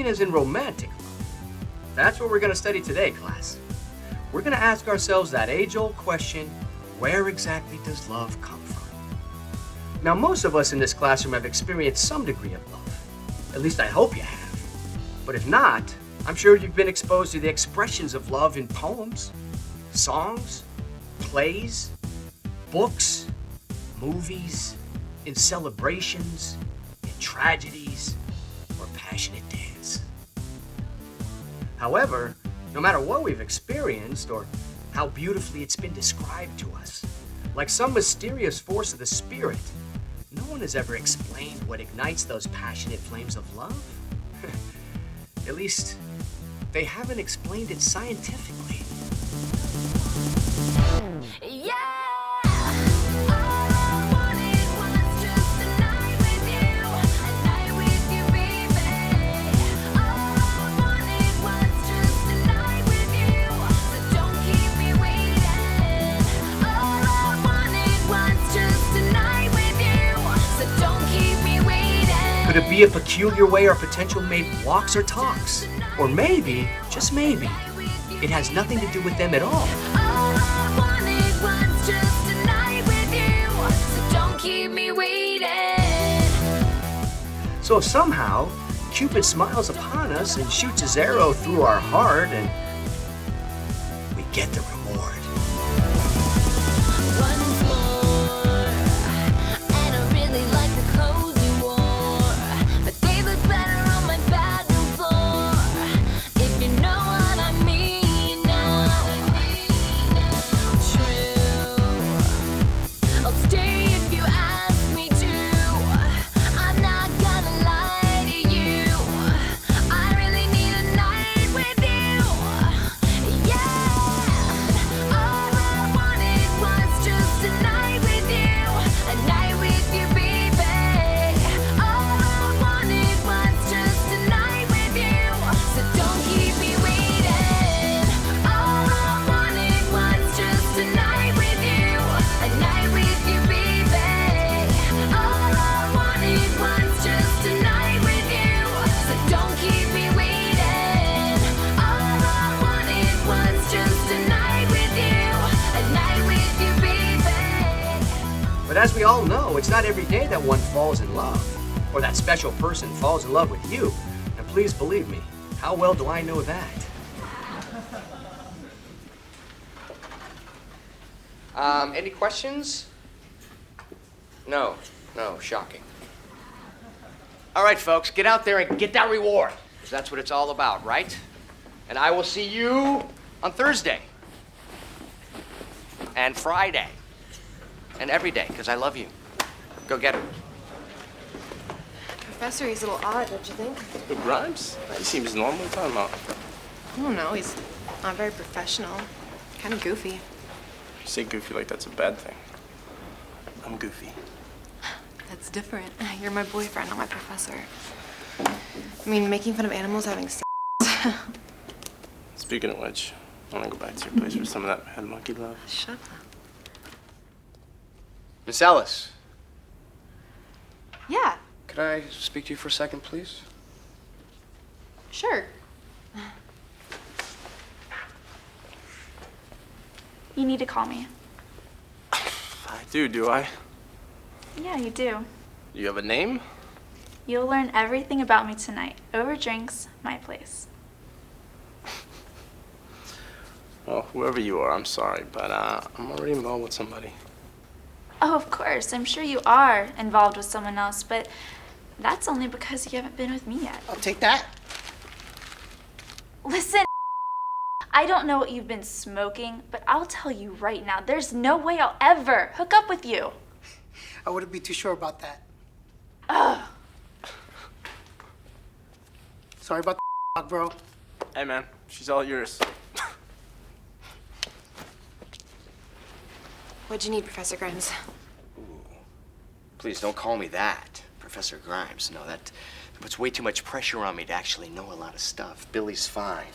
as in romantic love. That's what we're going to study today, class. We're going to ask ourselves that age-old question, where exactly does love come from? Now, most of us in this classroom have experienced some degree of love. At least I hope you have. But if not, I'm sure you've been exposed to the expressions of love in poems, songs, plays, books, movies, in celebrations, in tragedies, or passionate dance. However, no matter what we've experienced or how beautifully it's been described to us, like some mysterious force of the spirit, no one has ever explained what ignites those passionate flames of love. At least, they haven't explained it scientifically. Yeah! Could it be a peculiar way our potential mate walks or talks? Or maybe, just maybe, it has nothing to do with them at all. So if somehow Cupid smiles upon us and shoots his arrow through our heart and we get the reward. But as we all know, it's not every day that one falls in love, or that special person falls in love with you. And please believe me, how well do I know that? Any questions? No, shocking. All right, folks, get out there and get that reward, because that's what it's all about, right? And I will see you on Thursday and Friday. And every day, because I love you. Go get her. Professor, he's a little odd, don't you think? Who, Grimes? He seems normal. What are you talking about? I don't know. He's not very professional. Kind of goofy. You say goofy like that's a bad thing. I'm goofy. That's different. You're my boyfriend, not my professor. I mean, making fun of animals having sex. Speaking of which, I want to go back to your place for some of that mad monkey love. Shut up. Miss Ellis, Yeah, could I speak to you for a second, please? sure. You need to call me. I do I? Yeah, you do. You have a name? You'll learn everything about me tonight. Over drinks, my place. Well, whoever you are, I'm sorry, but I'm already involved with somebody. Oh, of course. I'm sure you are involved with someone else, but that's only because you haven't been with me yet. I'll take that. Listen, I don't know what you've been smoking, but I'll tell you right now, there's no way I'll ever hook up with you. I wouldn't be too sure about that. Ugh. Sorry about the bro. Hey, man, she's all yours. What'd you need, Professor Grimes? Please don't call me that, Professor Grimes. No, that puts way too much pressure on me to actually know a lot of stuff. Billy's fine.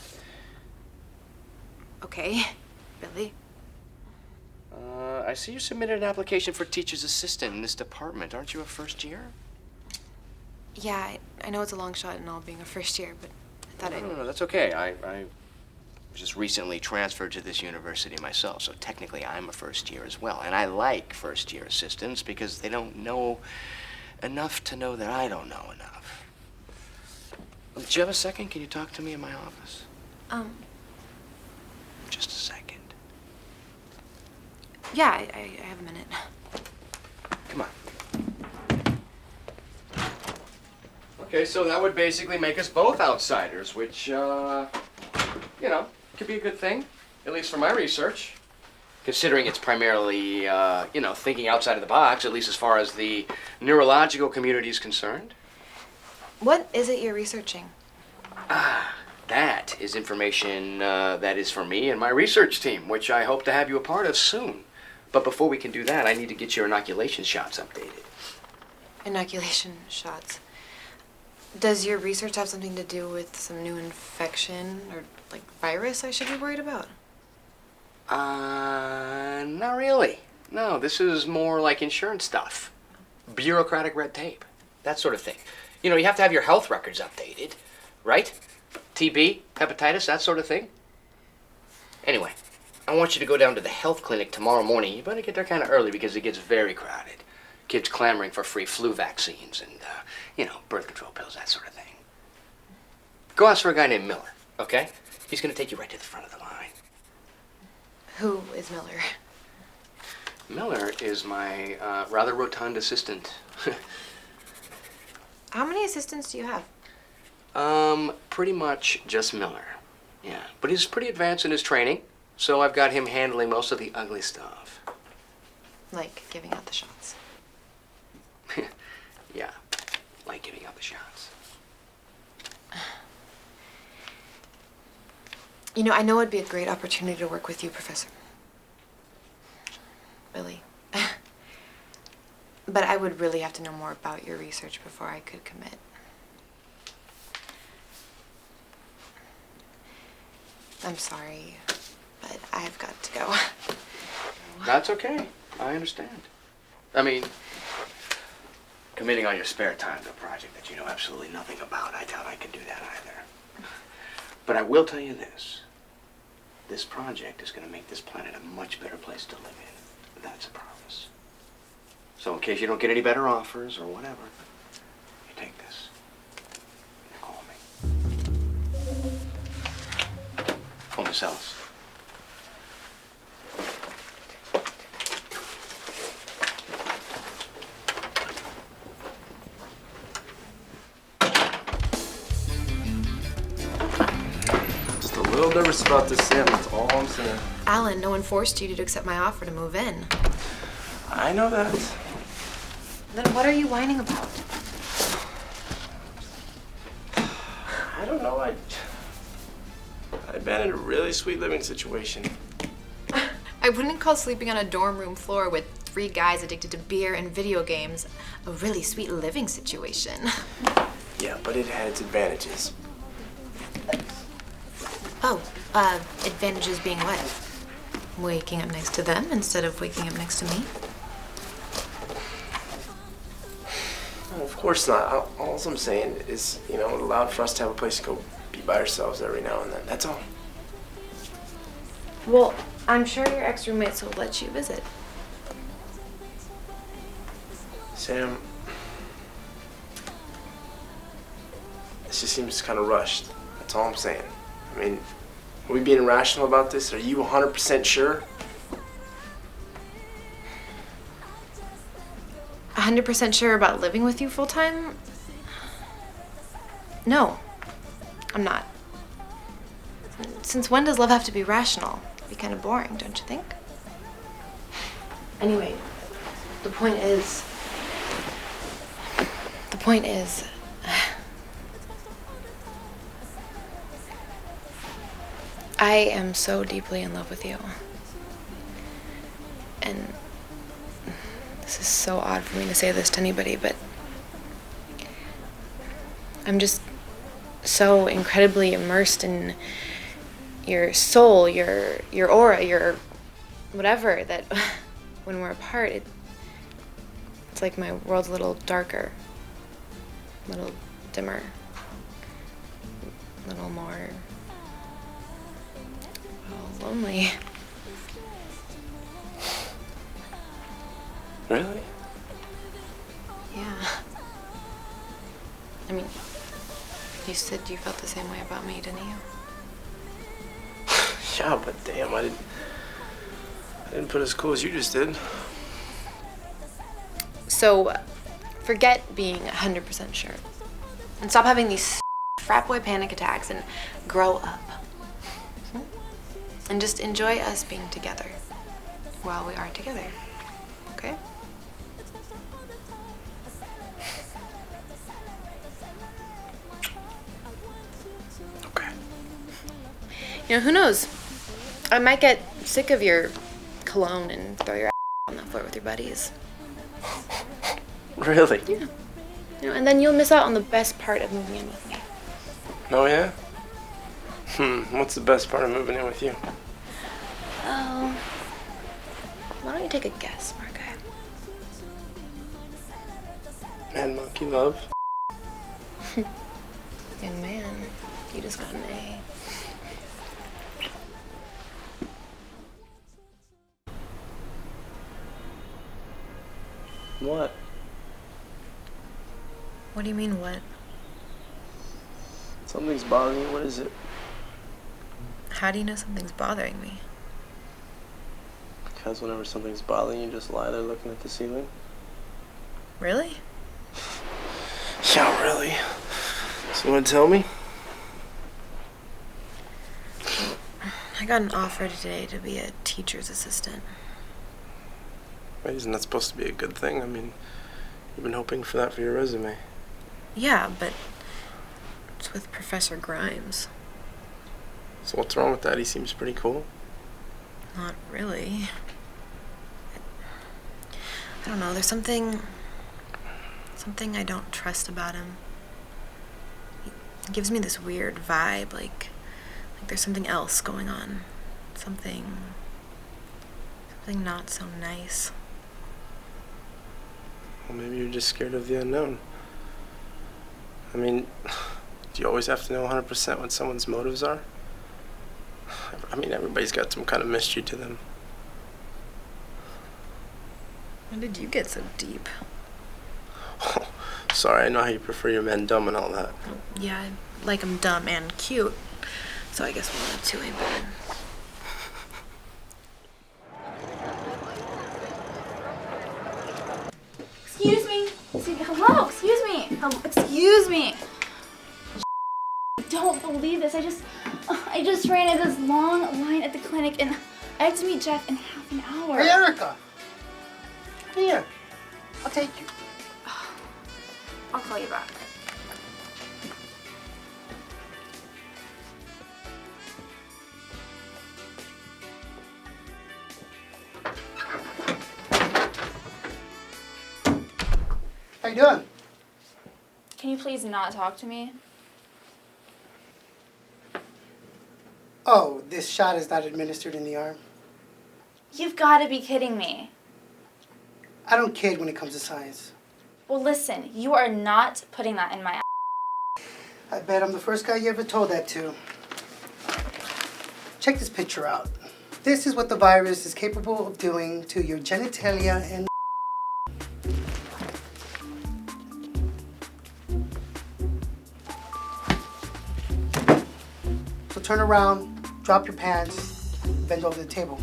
Okay, Billy. I see you submitted an application for teacher's assistant in this department. Aren't you a first year? Yeah, I know it's a long shot and all being a first year, but thought No, that's okay. I just recently transferred to this university myself, so technically I'm a first year as well. And I like first year assistants because they don't know enough to know that I don't know enough. Do you have a second? Can you talk to me in my office? Just a second. Yeah, I have a minute. Come on. Okay, so that would basically make us both outsiders, which, you know, could be a good thing, at least for my research. Considering it's primarily, you know, thinking outside of the box, at least as far as the neurological community is concerned. What is it you're researching? That is information that is for me and my research team, which I hope to have you a part of soon. But before we can do that, I need to get your inoculation shots updated. Inoculation shots. Does your research have something to do with some new infection or, like, virus I should be worried about? Not really. No, this is more like insurance stuff. Bureaucratic red tape. That sort of thing. You know, you have to have your health records updated, right? TB, hepatitis, that sort of thing. Anyway, I want you to go down to the health clinic tomorrow morning. You better get there kind of early because it gets very crowded. Kids clamoring for free flu vaccines and, you know, birth control pills, that sort of thing. Go ask for a guy named Miller, okay? He's going to take you right to the front of the line. Who is Miller? Miller is my rather rotund assistant. How many assistants do you have? Pretty much just Miller. Yeah, but he's pretty advanced in his training, so I've got him handling most of the ugly stuff. Like giving out the shots. Yeah, like giving out the shots. You know, I know it'd be a great opportunity to work with you, Professor. Really. But I would really have to know more about your research before I could commit. I'm sorry, but I've got to go. That's okay. I understand. I mean, committing all your spare time to a project that you know absolutely nothing about, I doubt I could do that either. But I will tell you this. This project is going to make this planet a much better place to live in. That's a promise. So in case you don't get any better offers or whatever, you take this. You call me. Phone yourselves. Just a little nervous about this, Sam. That's all I'm saying. Alan, no one forced you to accept my offer to move in. I know that. Then what are you whining about? I don't know. I've been in a really sweet living situation. I wouldn't call sleeping on a dorm room floor with 3 guys addicted to beer and video games a really sweet living situation. Yeah, but it had its advantages. Oh, advantages being what? Waking up next to them instead of waking up next to me? Well, of course not. All I'm saying is, you know, it allowed for us to have a place to go be by ourselves every now and then. That's all. Well, I'm sure your ex-roommates will let you visit. Sam, this just seems kind of rushed. That's all I'm saying. I mean, are we being rational about this? Are you 100% sure? 100% sure about living with you full-time? No, I'm not. Since when does love have to be rational? It'd be kind of boring, don't you think? Anyway, the point is, I am so deeply in love with you. And this is so odd for me to say this to anybody, but I'm just so incredibly immersed in your soul, your aura, your whatever, that when we're apart, it's like my world's a little darker, a little dimmer. a little more, well, lonely. Really? Yeah. I mean, you said you felt the same way about me, didn't you? Yeah, but damn, I didn't put as cool as you just did. So, forget being 100% sure. And stop having these frat boy panic attacks and grow up. And just enjoy us being together while we are together. Okay? Okay. You know, who knows? I might get sick of your cologne and throw your on the floor with your buddies. Really? Yeah. You know, and then you'll miss out on the best part of moving in with me. Oh, yeah? What's the best part of moving in with you? Oh. Why don't you take a guess, Marco? Man, monkey love. Young man, you just got an A. What? What do you mean, what? Something's bothering you. What is it? How do you know something's bothering me? Because whenever something's bothering you, just lie there looking at the ceiling. Really? Yeah, really. So you want to tell me? I got an offer today to be a teacher's assistant. Wait, isn't that supposed to be a good thing? I mean, you've been hoping for that for your resume. Yeah, but it's with Professor Grimes. So what's wrong with that? He seems pretty cool. Not really. I don't know, there's something I don't trust about him. He gives me this weird vibe, like there's something else going on. Something not so nice. Well, maybe you're just scared of the unknown. I mean, do you always have to know 100% what someone's motives are? I mean, everybody's got some kind of mystery to them. When did you get so deep? Sorry, I know how you prefer your men dumb and all that. Yeah, I like him dumb and cute. So I guess one of the two ain't bad. Excuse me. Hello, excuse me. Excuse me. I don't believe this. I just ran into this long line at the clinic and I have to meet Jeff in half an hour. Hey, Erica. Here. I'll take you. I'll call you back. How you doing? Can you please not talk to me? Oh, this shot is not administered in the arm. You've got to be kidding me. I don't kid when it comes to science. Well, listen, you are not putting that in my I bet I'm the first guy you ever told that to. Check this picture out. This is what the virus is capable of doing to your genitalia and So turn around, drop your pants, bend over the table.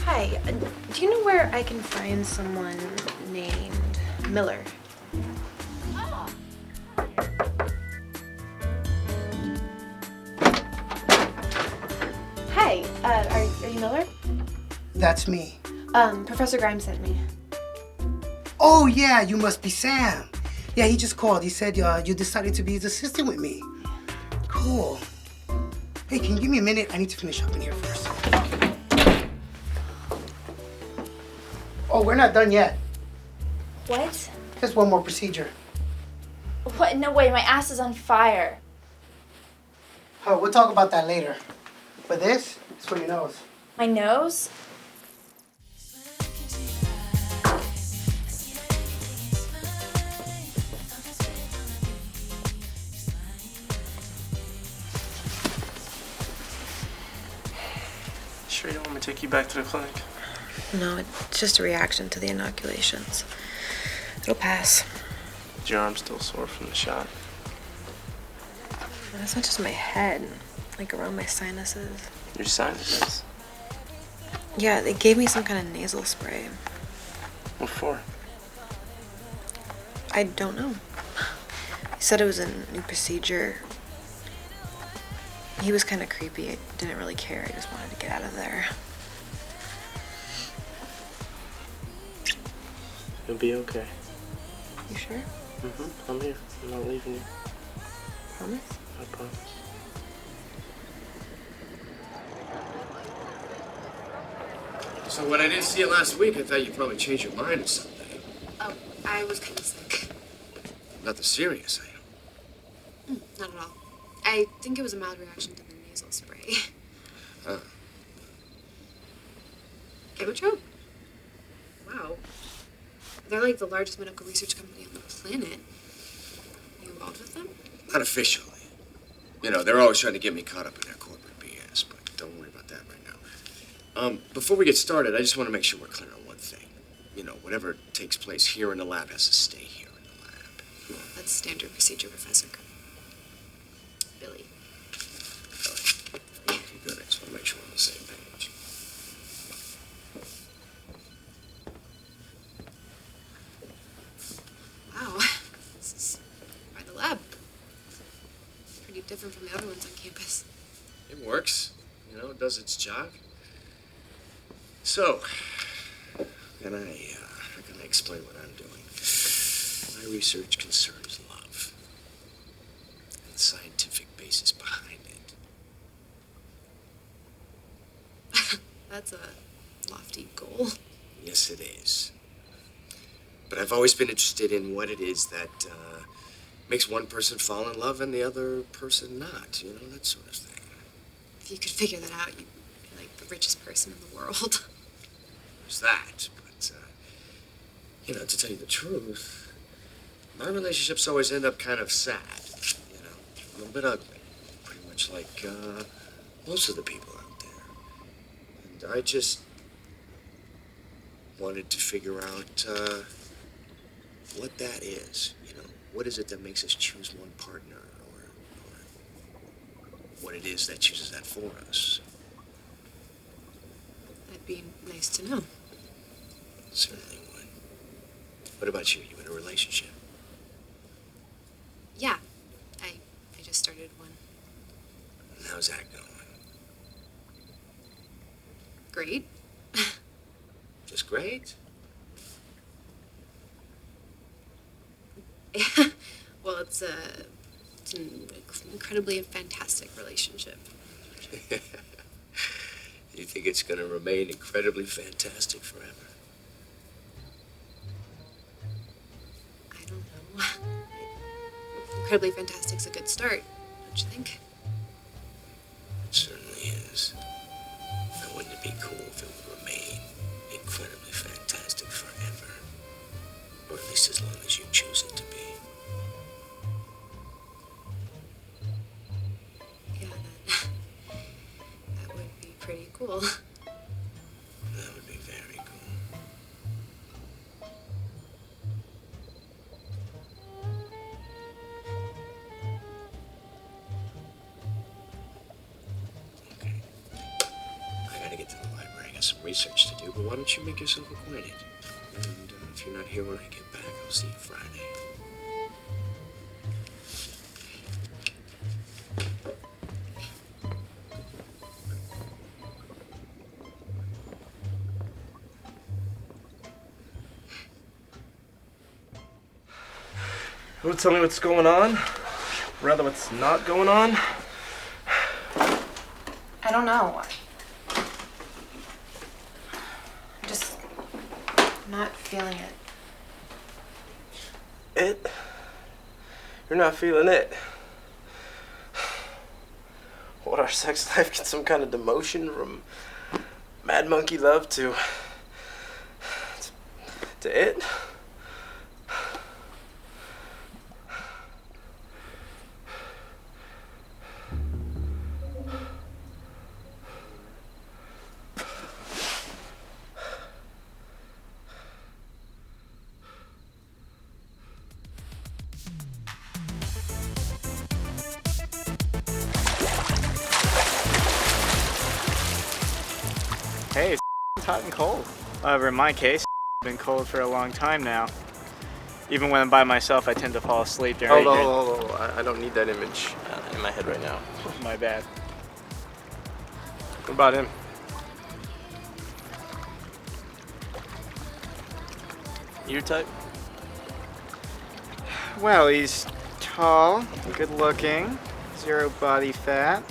Hi, do you know where I can find someone named Miller? Hi, are you Miller? That's me. Professor Grimes sent me. Oh yeah, you must be Sam. Yeah, he just called. He said you decided to be his assistant with me. Cool. Hey, can you give me a minute? I need to finish up in here first. Oh, we're not done yet. What? Just one more procedure. What? No way, my ass is on fire. Oh, we'll talk about that later. But this is for your nose. My nose? Sure you don't want me to take you back to the clinic? No, it's just a reaction to the inoculations. It'll pass. Is your arm still sore from the shot? It's not just my head, like around my sinuses. Your sinuses? Yeah, they gave me some kind of nasal spray. What for? I don't know. He said it was a new procedure. He was kind of creepy. I didn't really care. I just wanted to get out of there. You'll be okay. You sure? I'm here. I'm not leaving you. Promise? I promise. So when I didn't see you last week, I thought you'd probably change your mind or something. Oh, I was kind of sick. Nothing serious, Not at all. I think it was a mild reaction to the nasal spray. Gabotrope? Wow. They're like the largest medical research company on the planet. You involved with them? Not officially. You know, they're always trying to get me caught up in their corporate BS, but don't worry about that right now. Before we get started, I just want to make sure we're clear on one thing. You know, whatever takes place here in the lab has to stay here in the lab. That's standard procedure, Professor Billy. Okay, good. I just want to make sure we're on the same page. Wow. This is quite the lab. Pretty different from the other ones on campus. It works. You know, it does its job. So, how can I explain what I'm doing? My research concerns love and the scientific basis behind it. That's a lofty goal. Yes, it is. But I've always been interested in what it is that makes one person fall in love and the other person not. You know, that sort of thing. If you could figure that out, you'd be like the richest person in the world. There's that. But, you know, to tell you the truth, my relationships always end up kind of sad. You know, a little bit ugly. Pretty much like most of the people out there. And I just wanted to figure out what that is. You know, what is it that makes us choose one partner, or what it is that chooses that for us. That'd be nice to know. Certainly would. What about you? You in a relationship? Yeah, I just started one. And how's that going? Great. Just great? Well, it's an incredibly fantastic relationship. You think it's going to remain incredibly fantastic forever? I don't know. Incredibly fantastic's a good start, don't you think? It certainly is. Now, wouldn't it be cool if it would remain incredibly fantastic forever? Or at least as long as you choose it to be. Yeah, that would be pretty cool. That would be very cool. Okay. I gotta get to the library. I got some research to do, but why don't you make yourself acquainted? And if you're not here when I get back, I'll see you Friday. You want to tell me what's going on? Rather, what's not going on? I don't know. I'm just not feeling it. You're not feeling it. What, our sex life gets some kind of demotion from mad monkey love to it? Hey, it's hot and cold. However, in my case, it's been cold for a long time now. Even when I'm by myself, I tend to fall asleep during. Hold on. I don't need that image in my head right now. My bad. What about him? Your type? Well, he's tall, good looking, 0 body fat.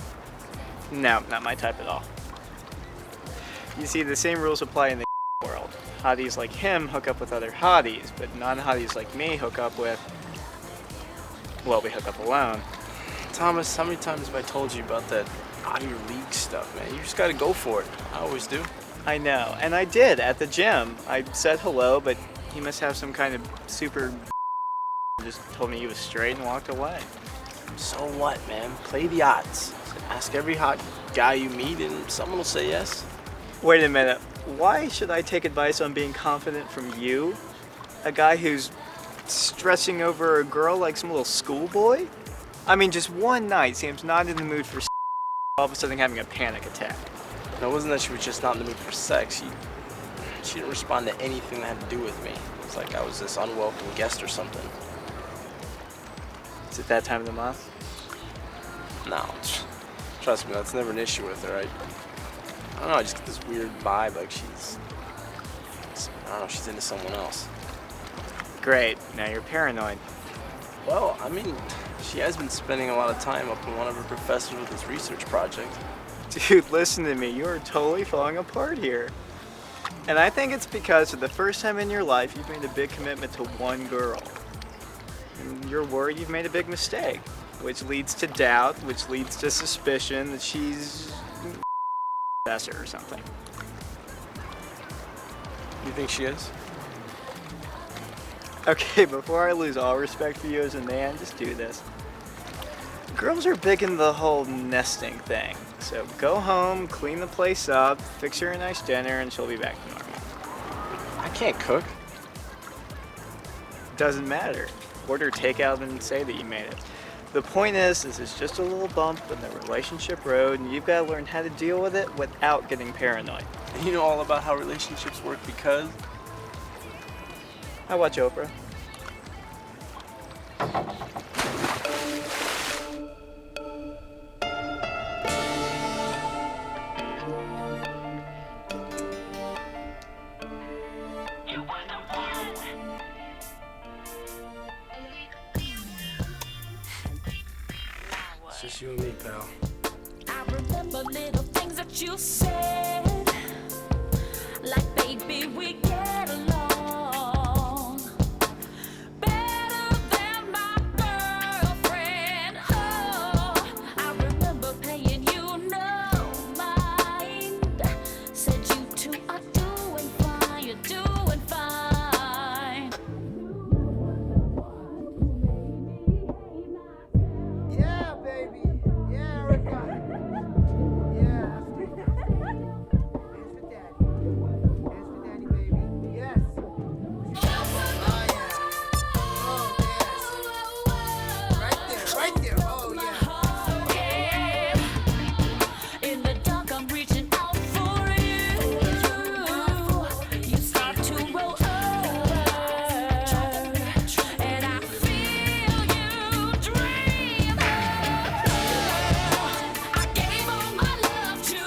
No, not my type at all. You see, the same rules apply in the world. Hotties like him hook up with other hotties, but non-hotties like me hook up with, well, we hook up alone. Thomas, how many times have I told you about that out of your league stuff, man? You just gotta go for it. I always do. I know, and I did at the gym. I said hello, but he must have some kind of super just told me he was straight and walked away. So what, man? Play the odds. Ask every hot guy you meet and someone will say yes. Wait a minute. Why should I take advice on being confident from you? A guy who's stressing over a girl like some little schoolboy? I mean, just one night seems not in the mood for all of a sudden having a panic attack. No, it wasn't that she was just not in the mood for sex. She didn't respond to anything that had to do with me. It's like I was this unwelcome guest or something. Is it that time of the month? No, trust me, that's never an issue with her. I don't know, I just get this weird vibe like she's into someone else. Great, now you're paranoid. Well, I mean, she has been spending a lot of time up in one of her professors with this research project. Dude, listen to me, you are totally falling apart here. And I think it's because for the first time in your life, you've made a big commitment to one girl. And you're worried you've made a big mistake, which leads to doubt, which leads to suspicion that she's or something. You think she is? Okay, before I lose all respect for you as a man, just do this. Girls are big in the whole nesting thing. So go home, clean the place up, fix her a nice dinner, and she'll be back to normal. I can't cook. Doesn't matter. Order takeout and say that you made it. The point is, this is just a little bump in the relationship road, and you've got to learn how to deal with it without getting paranoid. And you know all about how relationships work because? I watch Oprah. It's just you and me, pal. I remember little things that you said, like baby we get along better than my girlfriend. Oh, I remember paying you no mind. Said you two are doing fine, you're doing fine. Yeah, baby. Yeah, Erica. Yeah, that's good. Here's for daddy. Here's for daddy, baby. Yes. Oh, yeah. Oh, yes. Right there. Oh, yeah. In the dark, I'm reaching out for you. You start to roll over, and I feel you dream. I gave all my love to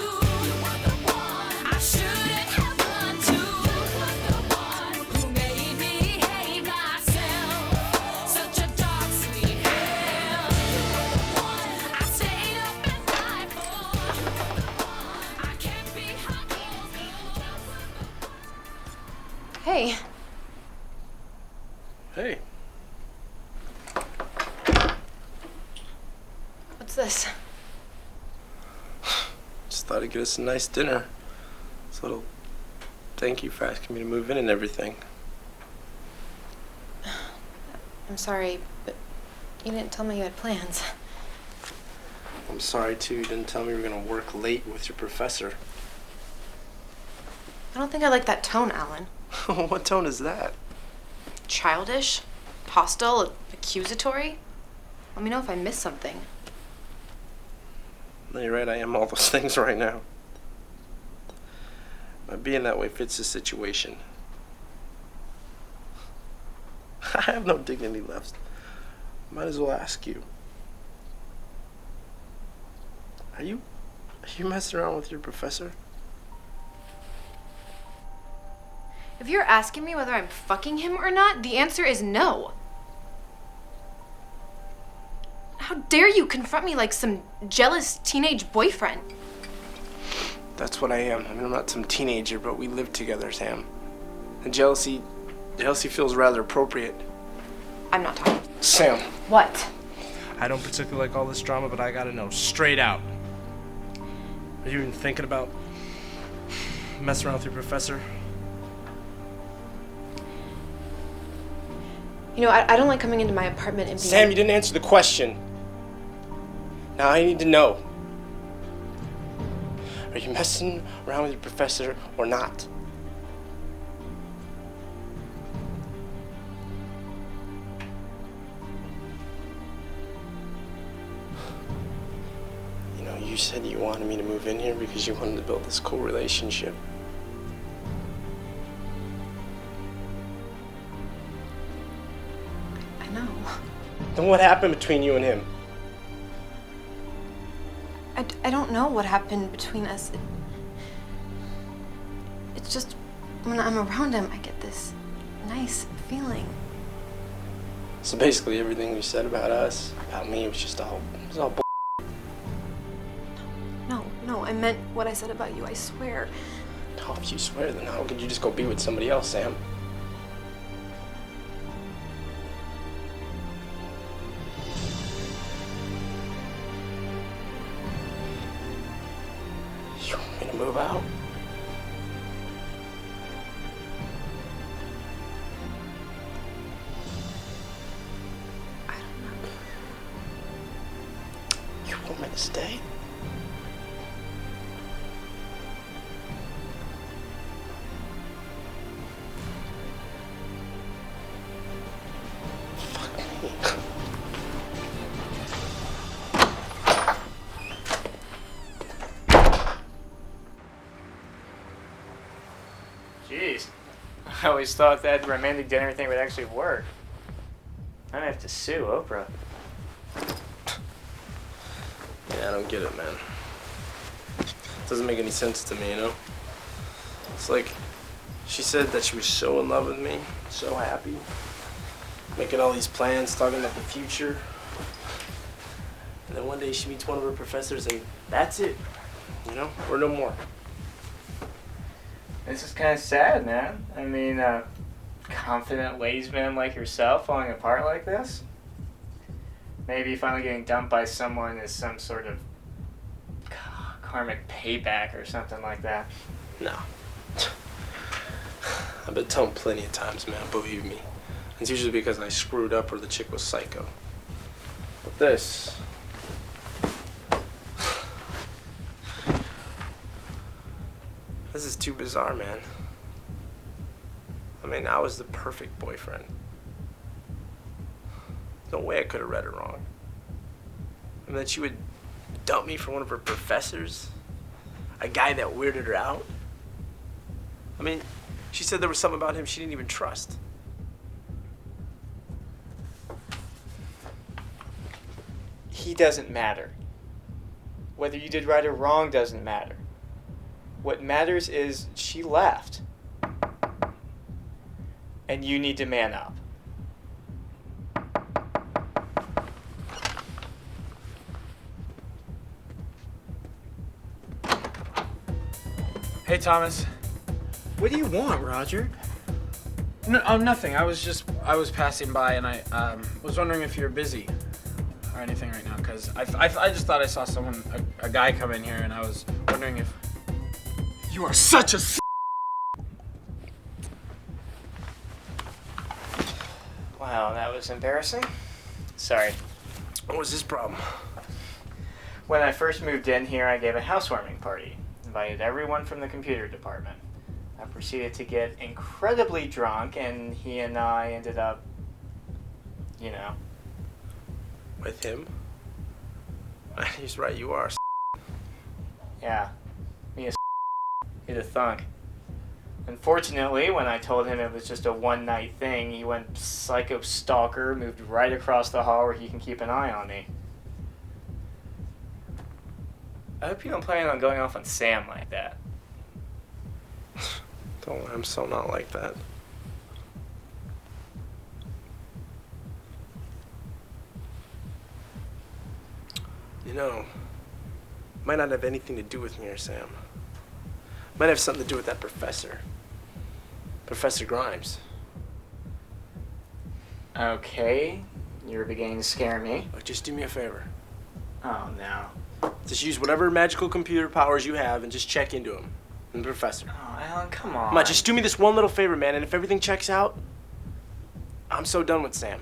I shouldn't have run to who made me hate myself. Such a dark, sweet hell. I stayed up and died for. I can't be hot. Hey, Hey. this? Just thought I'd get us a nice dinner. It's a little thank you for asking me to move in and everything. I'm sorry, but you didn't tell me you had plans. I'm sorry, too. You didn't tell me you were going to work late with your professor. I don't think I like that tone, Alan. What tone is that? Childish, hostile, accusatory. Let me know if I missed something. No, you're right. I am all those things right now. My being that way fits the situation. I have no dignity left. Might as well ask you. Are you messing around with your professor? If you're asking me whether I'm fucking him or not, the answer is no. How dare you confront me like some jealous teenage boyfriend? That's what I am. I mean, I'm not some teenager, but we live together, Sam. And jealousy feels rather appropriate. I'm not talking. Sam. What? I don't particularly like all this drama, but I gotta know straight out. Are you even thinking about messing around with your professor? You know, I don't like coming into my apartment and being... Sam, you didn't answer the question. Now I need to know. Are you messing around with your professor or not? You know, you said you wanted me to move in here because you wanted to build this cool relationship. I know. Then what happened between you and him? I don't know what happened between us. It's just when I'm around him, I get this nice feeling. So basically everything you said about us, about me, was just all bull. No, I meant what I said about you, I swear. Oh, if you swear, then how could you just go be with somebody else, Sam? You want me to move out? I don't know. You want me to stay? Fuck me. Jeez. I always thought that romantic dinner thing would actually work. I'd have to sue Oprah. Yeah, I don't get it, man. It doesn't make any sense to me, you know? It's like, she said that she was so in love with me, so happy, making all these plans, talking about the future. And then one day she meets one of her professors and that's it. You know, we're no more. This is kind of sad, man. I mean, a confident ladies man like yourself falling apart like this? Maybe finally getting dumped by someone is some sort of karmic payback or something like that. No. I've been told plenty of times, man, believe me. It's usually because I screwed up or the chick was psycho. But this... This is too bizarre, man. I mean, I was the perfect boyfriend. No way I could have read her wrong. And that she would dump me for one of her professors? A guy that weirded her out? I mean, she said there was something about him she didn't even trust. He doesn't matter. Whether you did right or wrong doesn't matter. What matters is she left. And you need to man up. Hey, Thomas. What do you want, Roger? No, nothing. I was passing by and I was wondering if you're busy. or anything right now, because I just thought I saw someone, a guy come in here, and I was wondering if... You are such a Wow, that was embarrassing. Sorry. What was his problem? When I first moved in here, I gave a housewarming party. Invited everyone from the computer department. I proceeded to get incredibly drunk, and he and I ended up, you know. With him? He's right, you are. Yeah, me a he's a thunk. Unfortunately, when I told him it was just a one-night thing, he went psycho stalker, moved right across the hall where he can keep an eye on me. I hope you don't plan on going off on Sam like that. Don't, I'm so not like that. You know, might not have anything to do with me or Sam. Might have something to do with that professor. Professor Grimes. Okay, you're beginning to scare me. Look, just do me a favor. Oh, no. Just use whatever magical computer powers you have and just check into him. And the professor. Oh, Alan, come on. Come on, just do me this one little favor, man, and if everything checks out, I'm so done with Sam.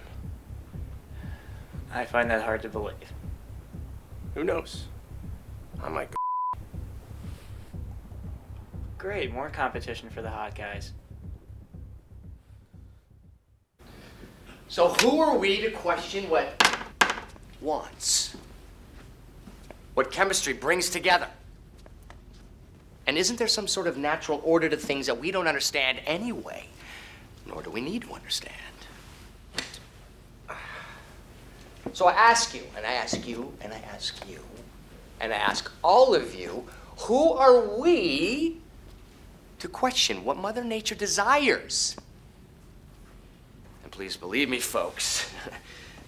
I find that hard to believe. Who knows? I might go. Great, more competition for the hot guys. So who are we to question what wants? What chemistry brings together? And isn't there some sort of natural order to things that we don't understand anyway? Nor do we need to understand. So I ask you, and I ask you, and I ask you, and I ask all of you, who are we to question what Mother Nature desires? And please believe me, folks,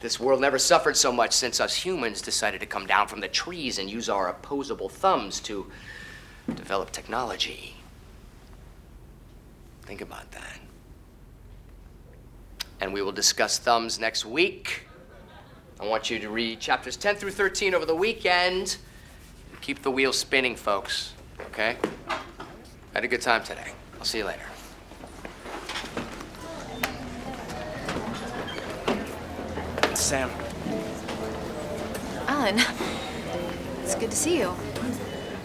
this world never suffered so much since us humans decided to come down from the trees and use our opposable thumbs to develop technology. Think about that. And we will discuss thumbs next week. I want you to read chapters 10 through 13 over the weekend. Keep the wheel spinning, folks, okay? Had a good time today. I'll see you later. Sam. Alan, it's good to see you.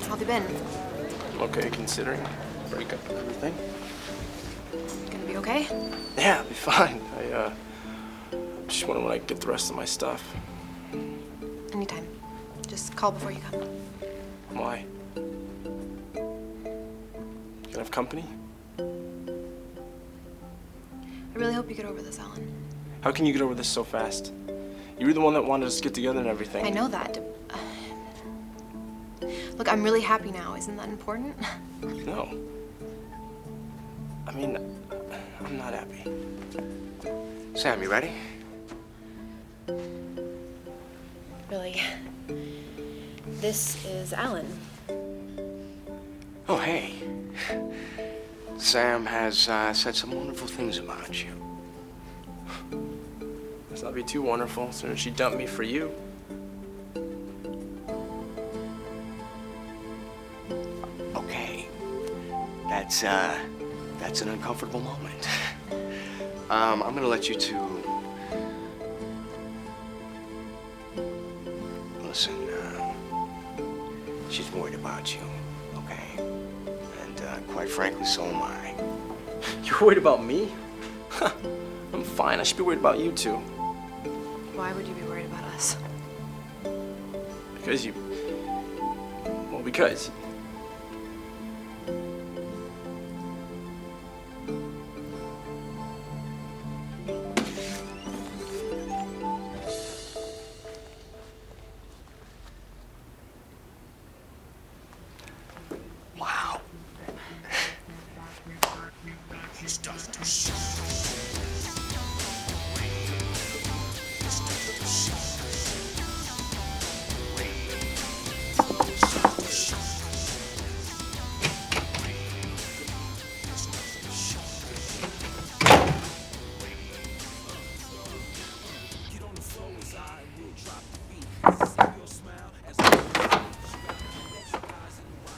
How have you been? I'm okay considering breakup and everything. Gonna be okay? Yeah, I'll be fine. I just wonder when I get the rest of my stuff. Anytime. Just call before you come. Why? You gonna have company? I really hope you get over this, Alan. How can you get over this so fast? You were the one that wanted us to get together and everything. I know that. Look, I'm really happy now. Isn't that important? No. I mean, I'm not happy. Sam, you ready? Really. This is Alan. Oh, hey. Sam has said some wonderful things about you. Must not be too wonderful, as soon as she dumped me for you. Okay. That's an uncomfortable moment. I'm gonna let you two... Listen, she's worried about you, okay? And quite frankly, so am I. You're worried about me? I'm fine. I should be worried about you too. Why would you be worried about us? Because you... Well, because... Wow.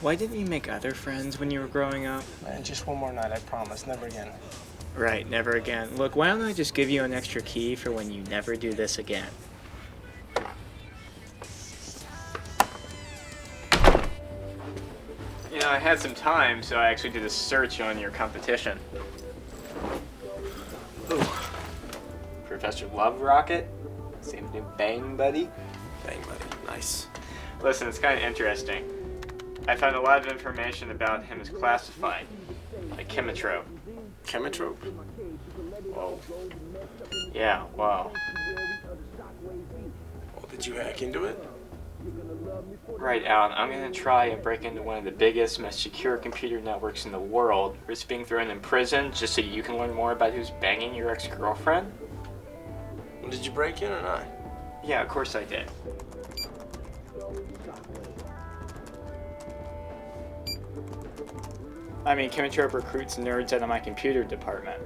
Why didn't you make other friends when you were growing up? Man, just one more night, I promise. Never again. Right, never again. Look, why don't I just give you an extra key for when you never do this again? You know, I had some time, so I actually did a search on your competition. Ooh. Professor Love Rocket? Same new Bang Buddy? Bang, buddy. Nice. Listen, it's kind of interesting. I found a lot of information about him as classified, like chemitrope. Chemitrope? Whoa. Yeah, wow. Well, did you hack into it? Right, Alan, I'm gonna try and break into one of the biggest, most secure computer networks in the world. Risk being thrown in prison just so you can learn more about who's banging your ex-girlfriend? Did you break in or not? Yeah, of course I did. I mean, Chemitrope recruits nerds out of my computer department.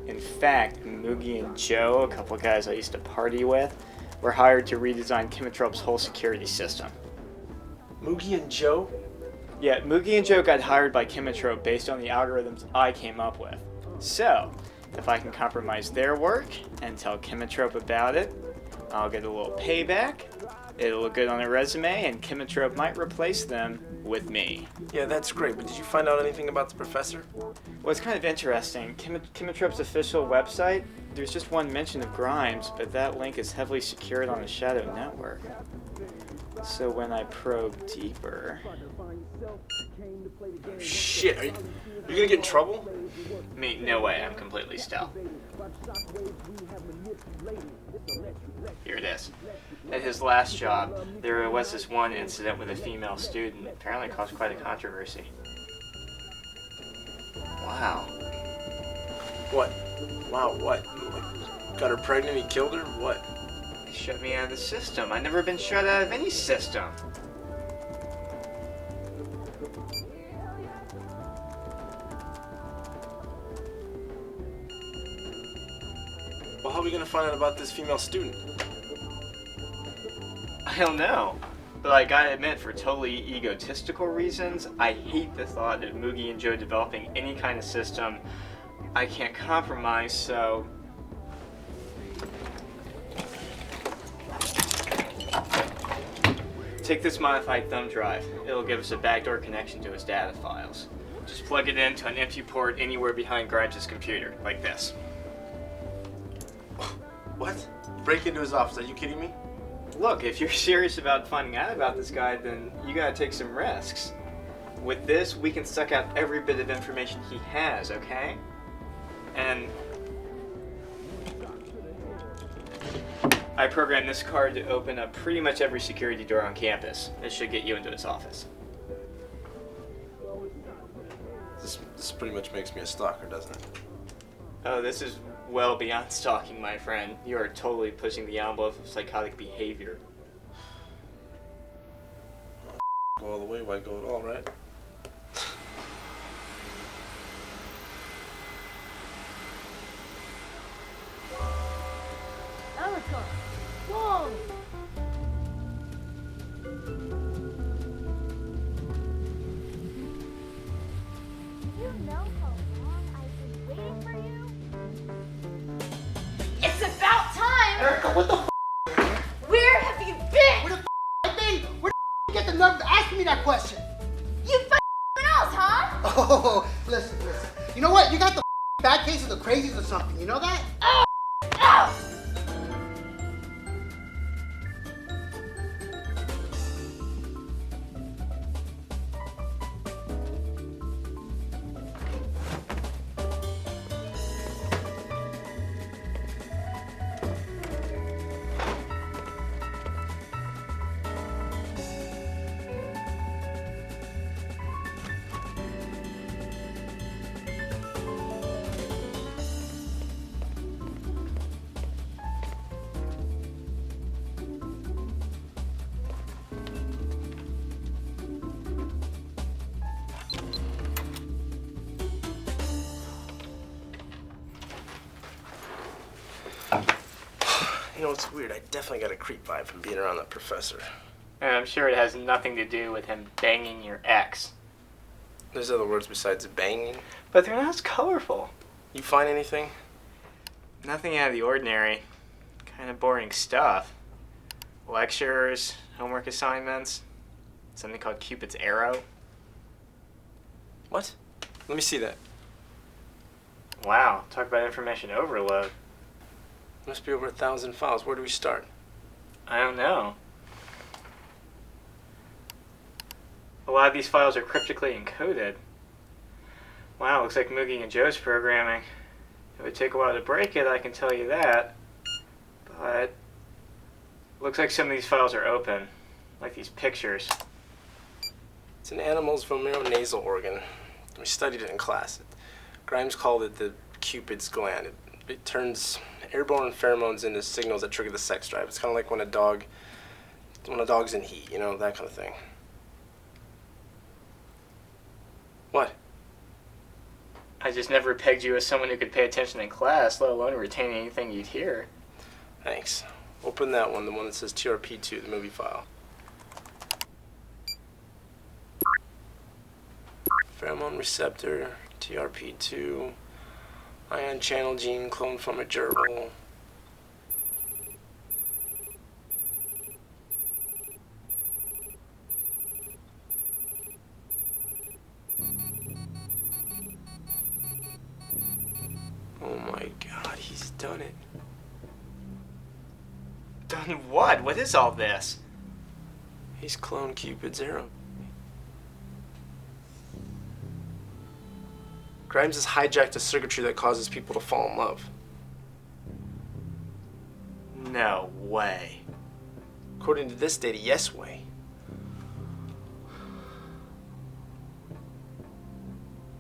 In fact, Moogie and Joe, a couple guys I used to party with, were hired to redesign Chemitrope's whole security system. Moogie and Joe? Yeah, Moogie and Joe got hired by Chemitrope based on the algorithms I came up with. So, if I can compromise their work and tell Chemitrope about it, I'll get a little payback, it'll look good on a resume, and Chemitrope might replace them with me. Yeah, that's great, but did you find out anything about the professor? Well, it's kind of interesting. Chemitrope's official website, there's just one mention of Grimes, but that link is heavily secured on the Shadow Network. So when I probe deeper... Shit, are you gonna get in trouble? Me, no way, I'm completely stealth. Here it is. At his last job, there was this one incident with a female student. Apparently caused quite a controversy. Wow. What? Wow, what? Got her pregnant, he killed her? What? They shut me out of the system. I've never been shut out of any system. Well, how are we gonna find out about this female student? I don't know. But I gotta admit, for totally egotistical reasons, I hate the thought of Moogie and Joe developing any kind of system I can't compromise, so... Take this modified thumb drive. It'll give us a backdoor connection to his data files. Just plug it into an empty port anywhere behind Grimes' computer, like this. What? Break into his office, are you kidding me? Look, if you're serious about finding out about this guy, then you gotta take some risks. With this, we can suck out every bit of information he has, okay? And I programmed this card to open up pretty much every security door on campus. It should get you into his office. This pretty much makes me a stalker, doesn't it? Oh, this is well beyond stalking, my friend. You are totally pushing the envelope of psychotic behavior. Go all the way, why go at all, right? Ellicott! Whoa! You know how long I've been waiting for you? It's about time! Erica, what the f***? Where have you been? Where the f*** I been? Where the f*** you get the nerve to ask me that question? You else, huh? Oh, listen. You know what? You got the bad case of the crazies or something. You know that? Oh! You know, it's weird. I definitely got a creep vibe from being around that professor. And I'm sure it has nothing to do with him banging your ex. There's other words besides banging. But they're not as colorful. You find anything? Nothing out of the ordinary. Kind of boring stuff. Lectures, homework assignments, something called Cupid's Arrow. What? Let me see that. Wow, talk about information overload. Must be over 1,000 files. Where do we start? I don't know. A lot of these files are cryptically encoded. Wow, looks like Moogie and Joe's programming. It would take a while to break it, I can tell you that. But looks like some of these files are open, like these pictures. It's an animal's vomeronasal organ. We studied it in class. Grimes called it the Cupid's gland. It turns airborne pheromones into signals that trigger the sex drive. It's kind of like when a dog's in heat, you know, that kind of thing. What? I just never pegged you as someone who could pay attention in class, let alone retain anything you'd hear. Thanks. Open that one, the one that says TRP2, the movie file. Pheromone receptor, TRP2, ion channel gene cloned from a gerbil. Oh my God, he's done it. Done what? What is all this? He's cloned Cupid's arrow. Grimes has hijacked a circuitry that causes people to fall in love. No way. According to this data, yes way.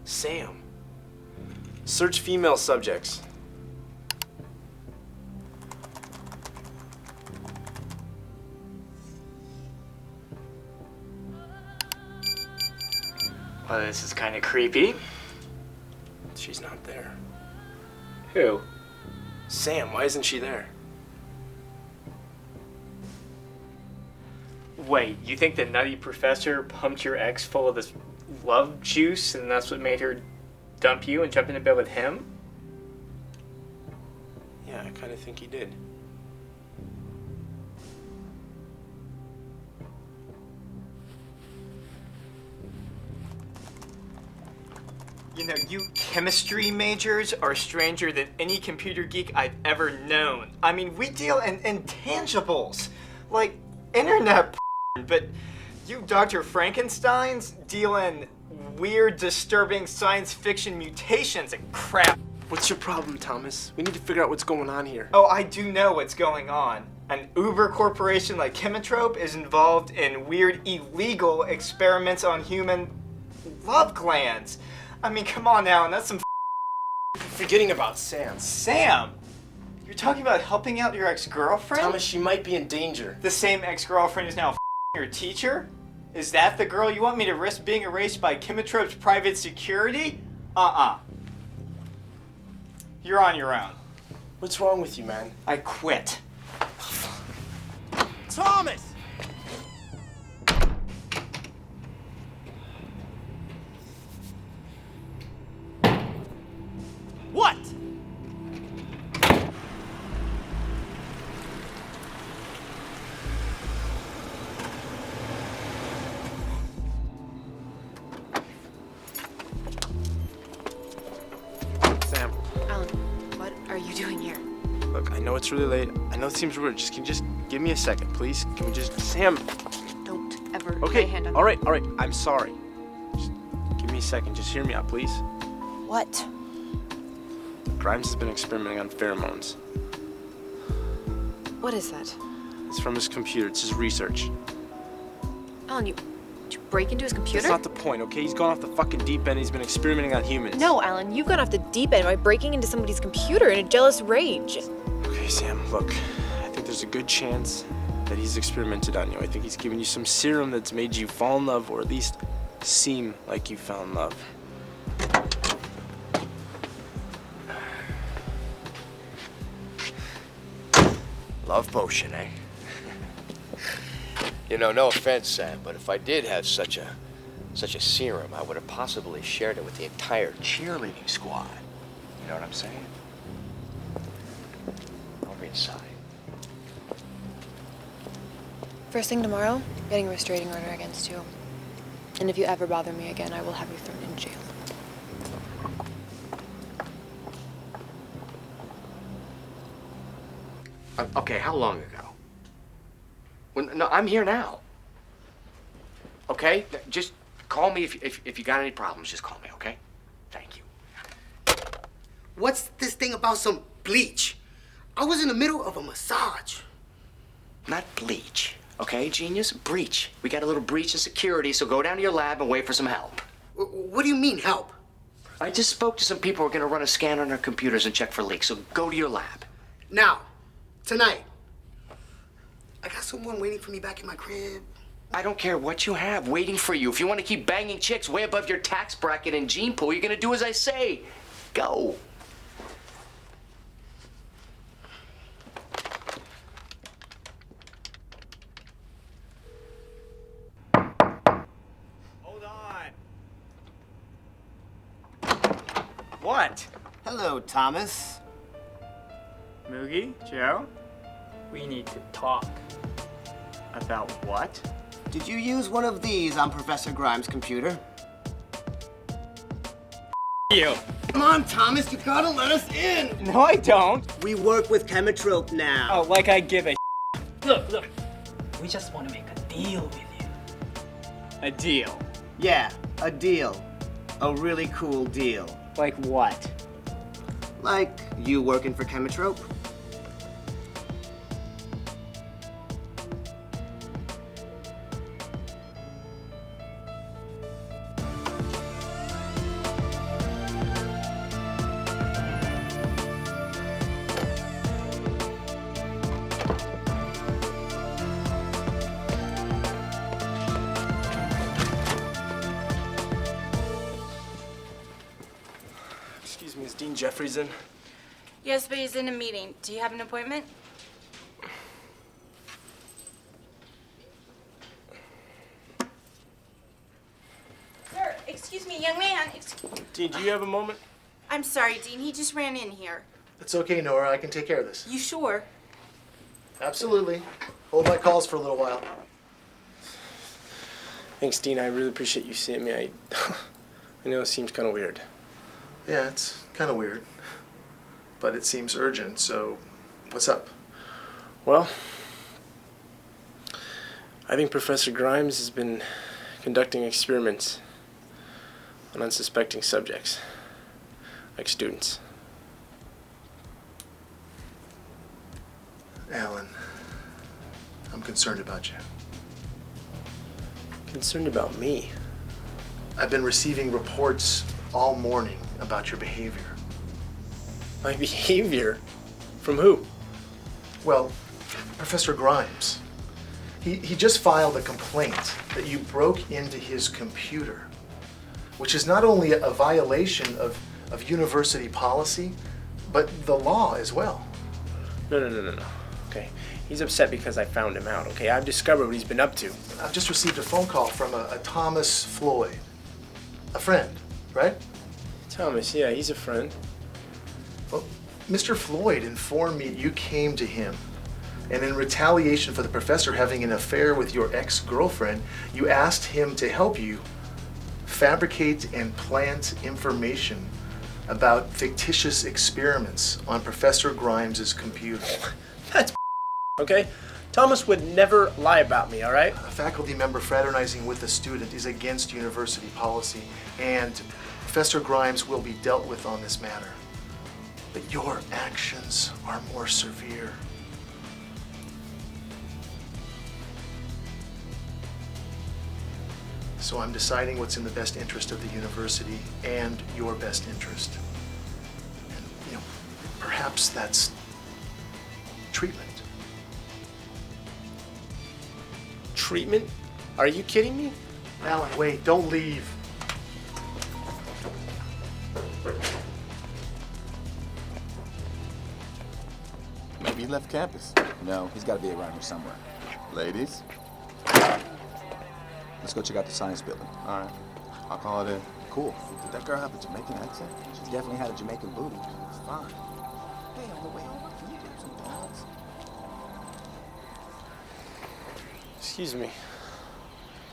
Sam. Search female subjects. Well, this is kind of creepy. She's not there. Who? Sam, why isn't she there? Wait, you think the nutty professor pumped your ex full of this love juice and that's what made her dump you and jump into bed with him? Yeah, I kind of think he did. You know, you chemistry majors are stranger than any computer geek I've ever known. I mean, we deal in intangibles, like internet but you Dr. Frankensteins deal in weird, disturbing science fiction mutations and crap. What's your problem, Thomas? We need to figure out what's going on here. Oh, I do know what's going on. An Uber corporation like Chemitrope is involved in weird, illegal experiments on human love glands. I mean, come on now, and that's some Forgetting about Sam. Sam! You're talking about helping out your ex-girlfriend? Thomas, she might be in danger. The same ex-girlfriend is now your teacher? Is that the girl you want me to risk being erased by Chemitrope's private security? You're on your own. What's wrong with you, man? I quit. Thomas! What? Sam, Alan, what are you doing here? look, I know it's really late. I know it seems weird. Can you just give me a second, please? Can we just... Sam! Don't ever lay Okay, a hand on all right. I'm sorry. Just give me a second. Just hear me out, please. What? Grimes has been experimenting on pheromones. What is that? It's from his computer. It's his research. Alan, did you break into his computer? That's not the point, okay? He's gone off the fucking deep end. He's been experimenting on humans. No, Alan, you've gone off the deep end by breaking into somebody's computer in a jealous rage. Okay, Sam, look. I think there's a good chance that he's experimented on you. I think he's given you some serum that's made you fall in love, or at least seem like you found love. Love potion, eh? You know, no offense, Sam, but if I did have such a serum, I would have possibly shared it with the entire cheerleading squad. You know what I'm saying? Over inside. First thing tomorrow, getting a restraining order against you. And if you ever bother me again, I will have you thrown in jail. Okay, how long ago? No, I'm here now. Okay? Just call me if you got any problems. Just call me, okay? Thank you. What's this thing about some bleach? I was in the middle of a massage. Not bleach, okay, genius? Breach. We got a little breach in security, so go down to your lab and wait for some help. What do you mean, help? I just spoke to some people who are gonna run a scan on their computers and check for leaks, so go to your lab. Now, tonight. I got someone waiting for me back in my crib. I don't care what you have waiting for you. If you want to keep banging chicks way above your tax bracket and gene pool, you're gonna do as I say. Go. Hold on. What? Hello, Thomas. Moogie? Joe? We need to talk. About what? Did you use one of these on Professor Grimes' computer? You. Come on, Thomas, you gotta let us in! No, I don't. We work with Chemitrope now. Oh, like I give a Look. We just want to make a deal with you. A deal? Yeah, a deal. A really cool deal. Like what? Like you working for Chemitrope? Excuse me, is Dean Jeffries in? Yes, but he's in a meeting. Do you have an appointment? Sir, excuse me, young man. Dean, do you have a moment? I'm sorry, Dean. He just ran in here. It's okay, Nora. I can take care of this. You sure? Absolutely. Hold my calls for a little while. Thanks, Dean. I really appreciate you seeing me. I know it seems kind of weird. Yeah, it's kind of weird. But it seems urgent, so what's up? Well, I think Professor Grimes has been conducting experiments on unsuspecting subjects, like students. Alan, I'm concerned about you. Concerned about me? I've been receiving reports all morning about your behavior. My behavior? From who? Well, Professor Grimes. He just filed a complaint that you broke into his computer, which is not only a violation of university policy, but the law as well. No. Okay, he's upset because I found him out, okay? I've discovered what he's been up to. I've just received a phone call from a Thomas Floyd. A friend, right? Thomas, yeah, he's a friend. Well, Mr. Floyd informed me you came to him, and in retaliation for the professor having an affair with your ex-girlfriend, you asked him to help you fabricate and plant information about fictitious experiments on Professor Grimes' computer. That's okay? Thomas would never lie about me, all right? A faculty member fraternizing with a student is against university policy, and Professor Grimes will be dealt with on this matter. But your actions are more severe. So I'm deciding what's in the best interest of the university and your best interest. And, perhaps that's treatment. Treatment? Are you kidding me? Alan, wait, don't leave. Maybe he left campus. No, he's got to be around here somewhere. Ladies? Let's go check out the science building. All right. I'll call it in. Cool. Did that girl have a Jamaican accent? She definitely had a Jamaican booty. It's fine. Hey, on the way over, can you get some dogs? Excuse me.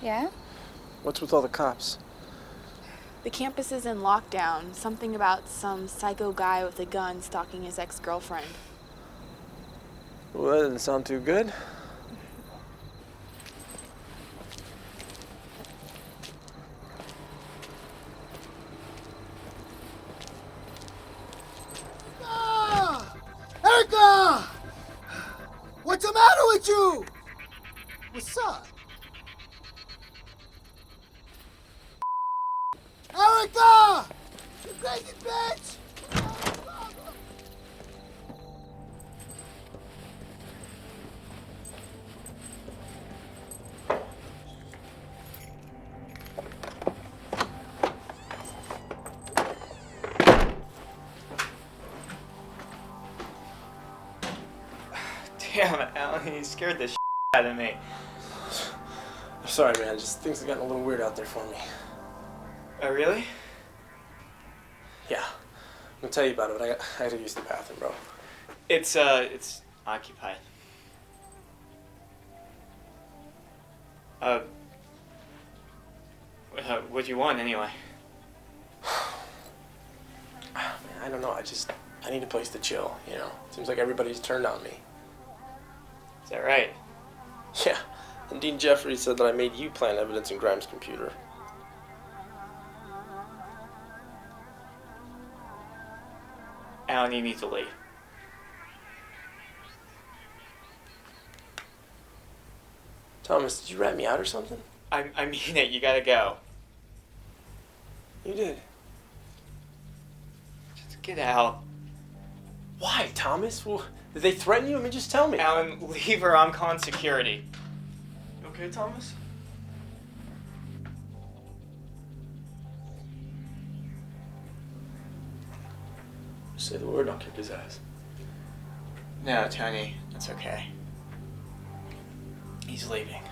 Yeah? What's with all the cops? The campus is in lockdown. Something about some psycho guy with a gun stalking his ex-girlfriend. Well, that didn't sound too good. Erica! What's the matter with you? What's up? Erica! You crazy bitch! Damn it, Alan, you scared the out of me. I'm sorry, man. Just things have gotten a little weird out there for me. Oh, really? Yeah. I'm gonna tell you about it, but I had to use the bathroom, bro. It's occupied. What do you want, anyway? Man, I don't know. I need a place to chill, you know? Seems like everybody's turned on me. Is that right? Yeah. And Dean Jeffries said that I made you plant evidence in Grimes' computer. Alan, you need to leave. Thomas, did you rat me out or something? I mean it. You gotta go. You did. Just get out. Why, Thomas? Well, did they threaten you? I mean, just tell me. Alan, leave her. I'm calling security. You okay, Thomas? Say the word, I'll kick his ass. No, Tony. It's okay. He's leaving.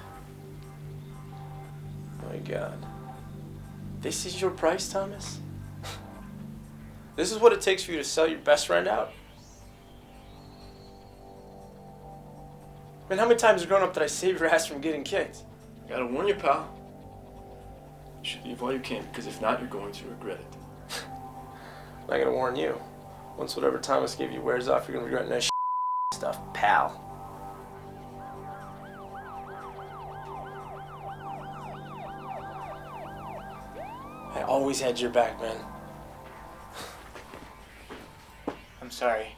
My God. This is your price, Thomas? This is what it takes for you to sell your best friend out? Man, how many times growing up did I save your ass from getting kicked? Gotta warn you, pal. You should leave while you can, because if not, you're going to regret it. I'm not gonna warn you. Once whatever Thomas gave you wears off, you're gonna regret that stuff, pal. I always had your back, man. I'm sorry.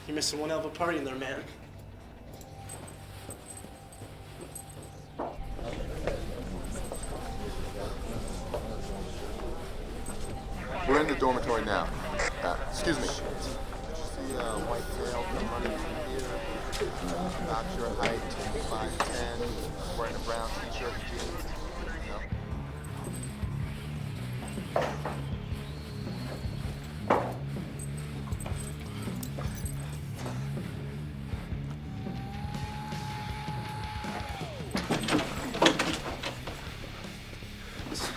You're missing one hell of a party in there, man. We're in the dormitory now. Excuse me. Did you see a white tail come running through here? About your height, 5'10", wearing a brown t-shirt and jeans? No?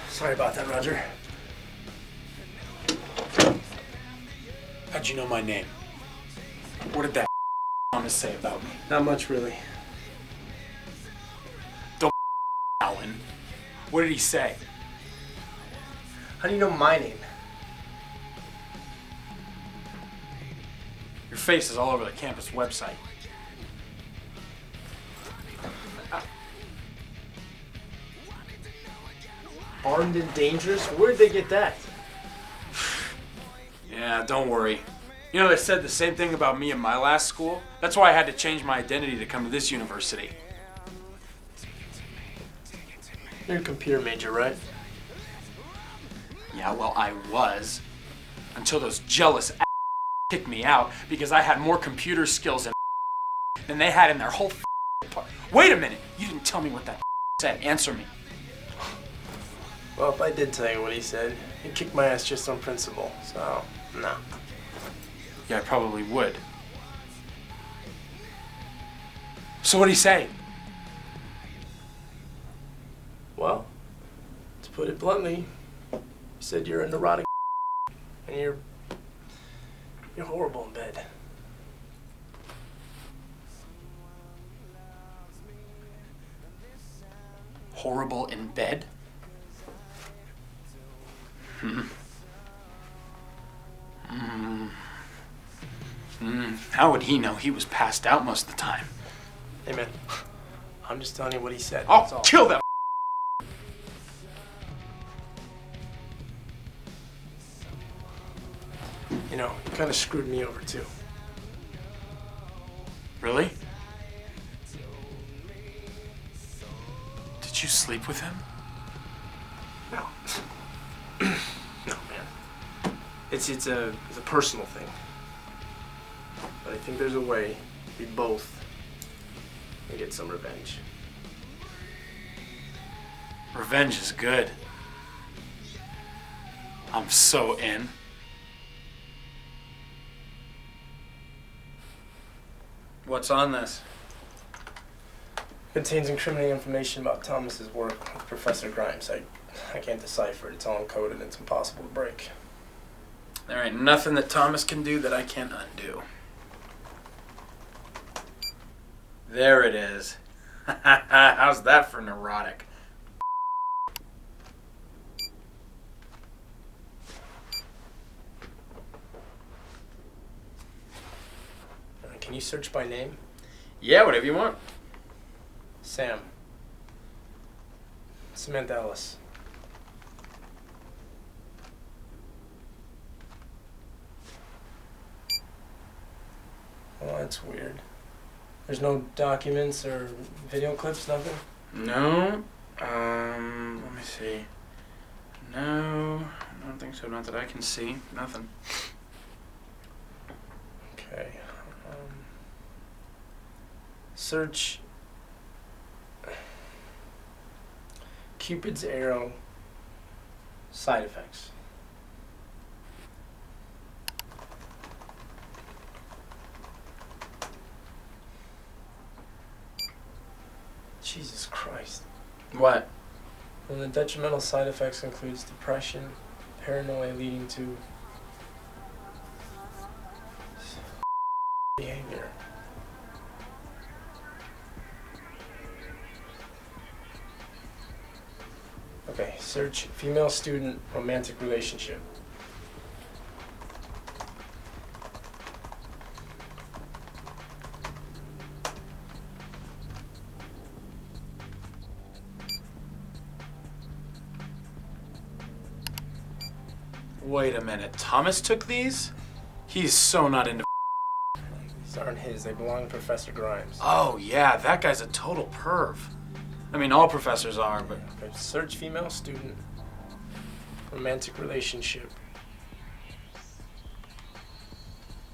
Sorry about that, Roger. How'd you know my name? What did that Thomas say about me? Not much, really. Don't Alan. What did he say? How do you know my name? Your face is all over the campus website. Armed and dangerous? Where'd they get that? Yeah, don't worry. You know, they said the same thing about me in my last school. That's why I had to change my identity to come to this university. You're a computer major, right? Yeah, well, I was. Until those jealous kicked me out because I had more computer skills than they had in their whole part. Wait a minute! You didn't tell me what that said. Answer me. Well, if I did tell you what he said, he'd kick my ass just on principle, so, no. Yeah, I probably would. So what'd he say? Well, to put it bluntly, he said you're a neurotic and you're horrible in bed. Horrible in bed? How would he know? He was passed out most of the time. Hey man, I'm just telling you what he said. I'll kill that. You know, he kind of screwed me over too. Really? Did you sleep with him? No. No, man. It's a personal thing. But I think there's a way we both can get some revenge. Revenge is good. I'm so in. What's on this? Contains incriminating information about Thomas's work with Professor Grimes. I can't decipher it. It's all encoded and it's impossible to break. There ain't nothing that Thomas can do that I can't undo. There it is. How's that for neurotic? Can you search by name? Yeah, whatever you want. Sam. Samantha Ellis. Well, that's weird. There's no documents or video clips, nothing? No. Let me see. No, I don't think so. Not that I can see. Nothing. Okay. Search Cupid's arrow side effects. Jesus Christ. What? And the detrimental side effects includes depression, paranoia leading to behavior. Okay, search female student romantic relationship. Wait a minute. Thomas took these? He's so not into. These aren't his, they belong to Professor Grimes. Oh, yeah, that guy's a total perv. I mean, all professors are, but. Okay, search female student romantic relationship.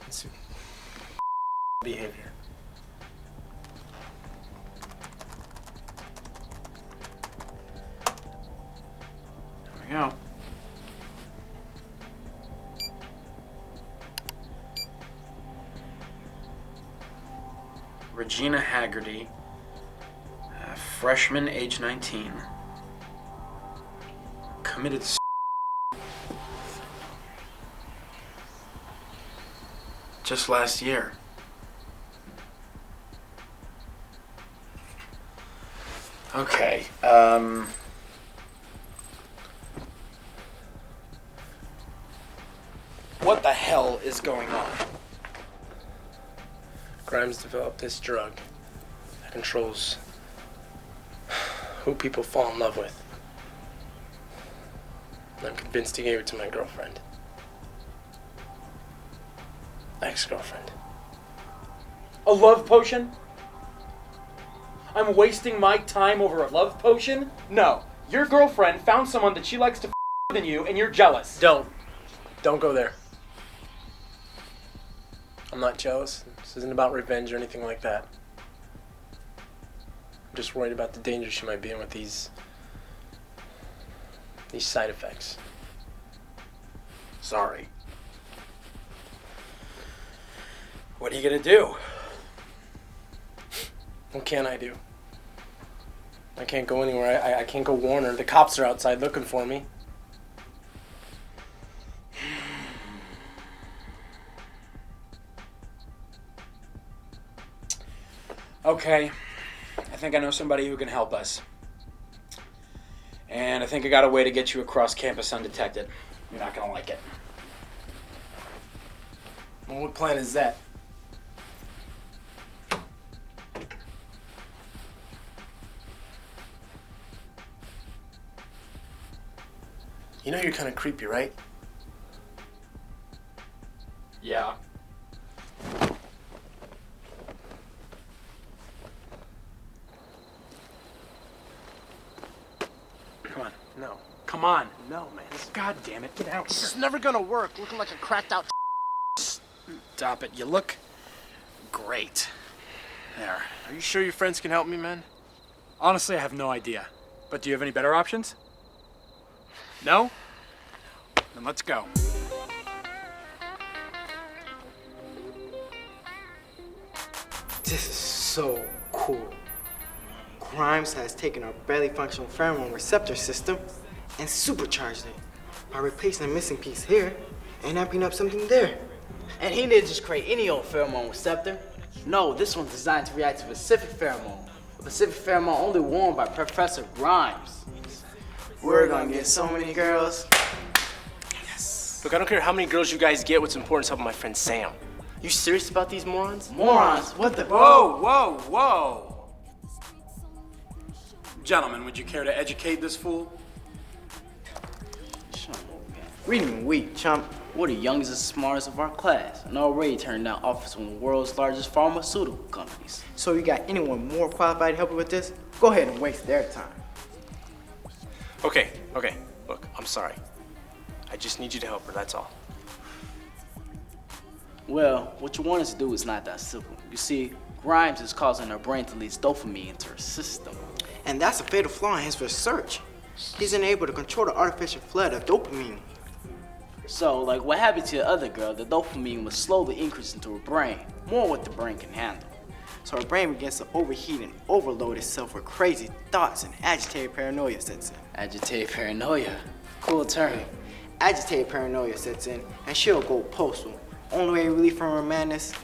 It's behavior. There we go. Regina Haggerty, freshman, age 19. Committed just last year. Okay, what the hell is going on? Grimes developed this drug that controls who people fall in love with. And I'm convinced he gave it to my girlfriend. Ex-girlfriend. A love potion? I'm wasting my time over a love potion? No. Your girlfriend found someone that she likes to more than you, and you're jealous. Don't go there. I'm not jealous. This isn't about revenge or anything like that. I'm just worried about the danger she might be in with these side effects. Sorry. What are you gonna do? What can I do? I can't go anywhere. I can't go warn her. The cops are outside looking for me. Okay, I think I know somebody who can help us. And I think I got a way to get you across campus undetected. You're not gonna like it. And what plan is that? You know you're kind of creepy, right? Yeah. Come on. No. Come on. No, man. God damn it. Get out This here. is never gonna work. Looking like a cracked out. Stop it. You look great. There. Are you sure your friends can help me, man? Honestly, I have no idea. But do you have any better options? No? Then let's go. This is so cool. Grimes has taken our barely functional pheromone receptor system and supercharged it by replacing a missing piece here and amping up something there. And he didn't just create any old pheromone receptor. No, this one's designed to react to specific pheromone. A specific pheromone only worn by Professor Grimes. We're gonna get so many girls. Look, I don't care how many girls you guys get. What's important is helping my friend Sam. You serious about these morons? Morons? What the? Whoa, whoa, whoa. Gentlemen, would you care to educate this fool? Read him weak, chump. We're the youngest and smartest of our class, and already turned down offers from the world's largest pharmaceutical companies. So you got anyone more qualified to help you with this? Go ahead and waste their time. Okay. Look, I'm sorry. I just need you to help her, that's all. Well, what you want us to do is not that simple. You see, Grimes is causing her brain to release dopamine into her system. And that's a fatal flaw in his research. He's unable to control the artificial flood of dopamine. So, like what happened to the other girl, the dopamine was slowly increasing into her brain, more what the brain can handle. So her brain begins to overheat and overload itself with crazy thoughts and agitated paranoia sets in. Agitated paranoia? Cool term. Agitated paranoia sets in, and she'll go postal. Only way to relieve from her madness.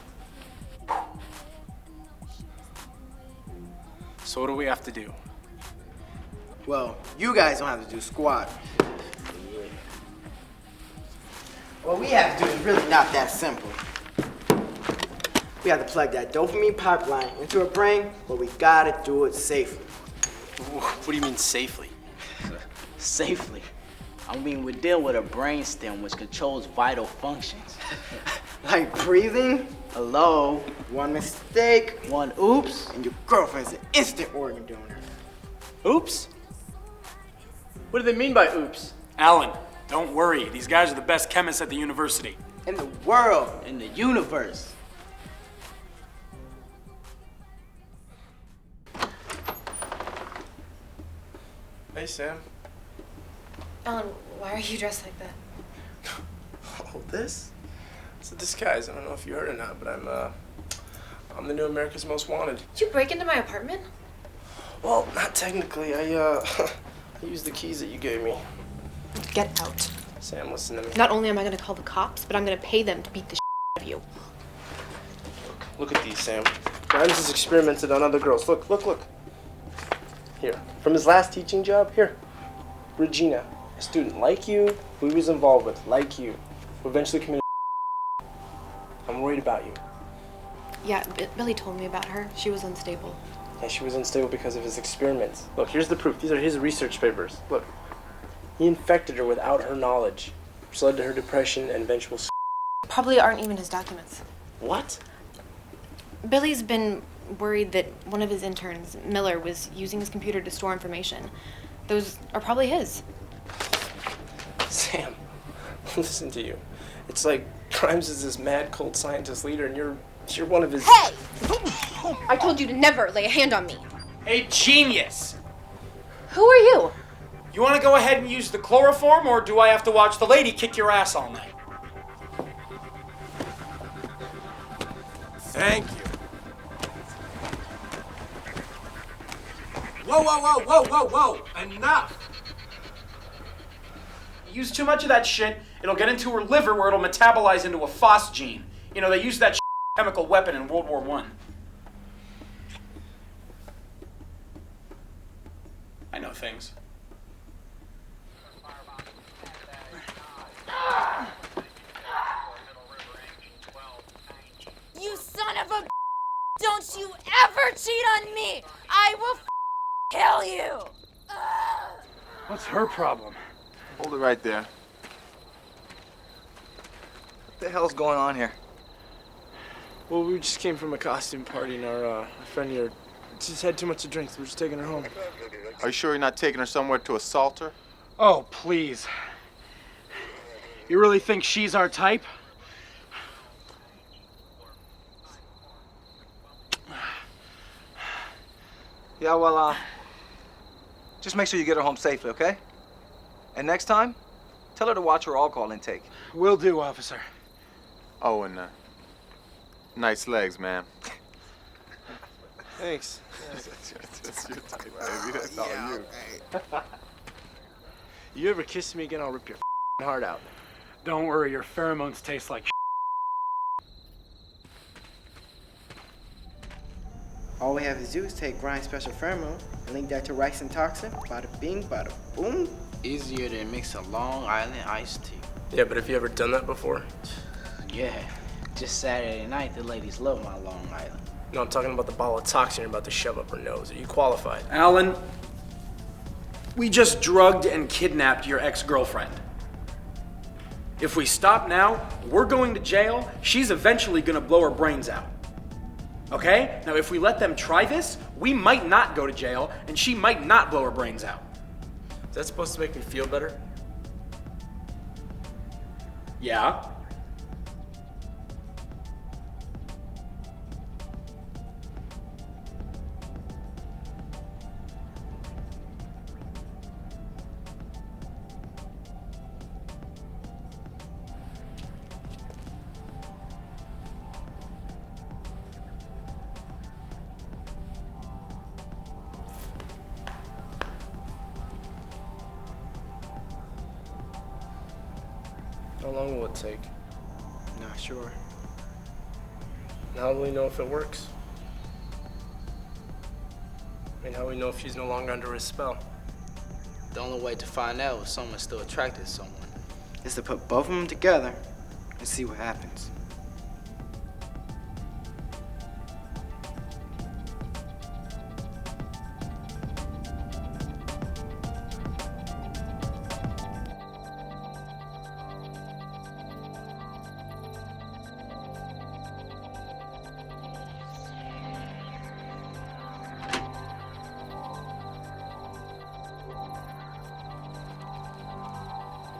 So what do we have to do? Well, you guys don't have to do squat. What we have to do is really not that simple. We have to plug that dopamine pipeline into her brain, but we gotta do it safely. What do you mean safely? Safely? I mean, we're dealing with a brainstem which controls vital functions. Like breathing? Hello? One mistake, one oops, and your girlfriend's an instant organ donor. Oops? What do they mean by oops? Alan, don't worry. These guys are the best chemists at the university. In the world. In the universe. Hey, Sam. Alan, why are you dressed like that? Oh, this? It's a disguise. I don't know if you heard or not, but I'm the new America's Most Wanted. Did you break into my apartment? Well, not technically. I used the keys that you gave me. Get out. Sam, listen to me. Not only am I gonna call the cops, but I'm gonna pay them to beat the out of you. Look at these, Sam. Grimes has experimented on other girls. Look. Here. From his last teaching job, here. Regina, a student like you, who he was involved with, like you, who eventually committed. I'm worried about you. Yeah, Billy told me about her. She was unstable. Yeah, she was unstable because of his experiments. Look, here's the proof. These are his research papers. Look. He infected her without her knowledge, which led to her depression and eventual Probably aren't even his documents. What? Billy's been worried that one of his interns, Miller, was using his computer to store information. Those are probably his. Sam, listen to you. It's like Grimes is this mad, cold scientist leader, and you're one of his. Hey! I told you to never lay a hand on me. A genius! Who are you? You want to go ahead and use the chloroform, or do I have to watch the lady kick your ass all night? Thank you. Whoa, whoa, whoa, whoa, whoa, whoa! Enough! You use too much of that shit, it'll get into her liver where it'll metabolize into a phosgene. You know, they used that chemical weapon in World War I. I know things. You son of a don't you ever cheat on me! I will kill you! What's her problem? Hold it right there. What the hell's going on here? Well, we just came from a costume party and our friend here just had too much to drink, so we're just taking her home. Are you sure you're not taking her somewhere to assault her? Oh, please. You really think she's our type? Yeah, well, just make sure you get her home safely, okay? And next time, tell her to watch her alcohol intake. Will do, officer. Oh, and nice legs, man. Thanks. That's your type, baby. That's all you. You ever kiss me again, I'll rip your heart out. Don't worry, your pheromones taste like All we have to do is take Grime's special pheromone and link that to Rice and Toxin. Bada bing, bada boom. Easier than mix a Long Island iced tea. Yeah, but have you ever done that before? Yeah, just Saturday night, the ladies love my Long Island. No, I'm talking about the ball of toxin you're about to shove up her nose. Are you qualified? Alan, we just drugged and kidnapped your ex-girlfriend. If we stop now, we're going to jail. She's eventually gonna blow her brains out. Okay? Now, if we let them try this, we might not go to jail, and she might not blow her brains out. Is that supposed to make me feel better? Yeah? How long will it take? Not sure. How will we know if it works? I mean, how will we know if she's no longer under his spell? The only way to find out if someone's still attracted to someone Is to put both of them together and see what happens.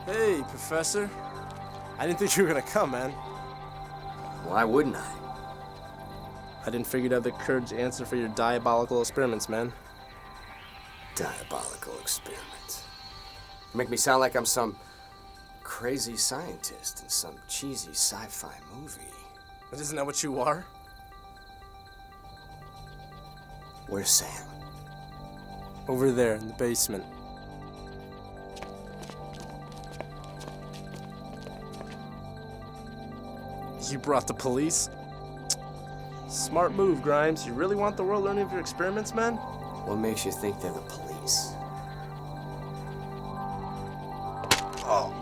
Hey, Professor. I didn't think you were gonna come, man. Why wouldn't I? I didn't figure you'd have the courage to answer for your diabolical experiments, man. Diabolical experiments. You make me sound like I'm some crazy scientist in some cheesy sci-fi movie. But isn't that what you are? Where's Sam? Over there in the basement. You brought the police? Smart move, Grimes. You really want the world learning of your experiments, man? What makes you think they're the police? Oh.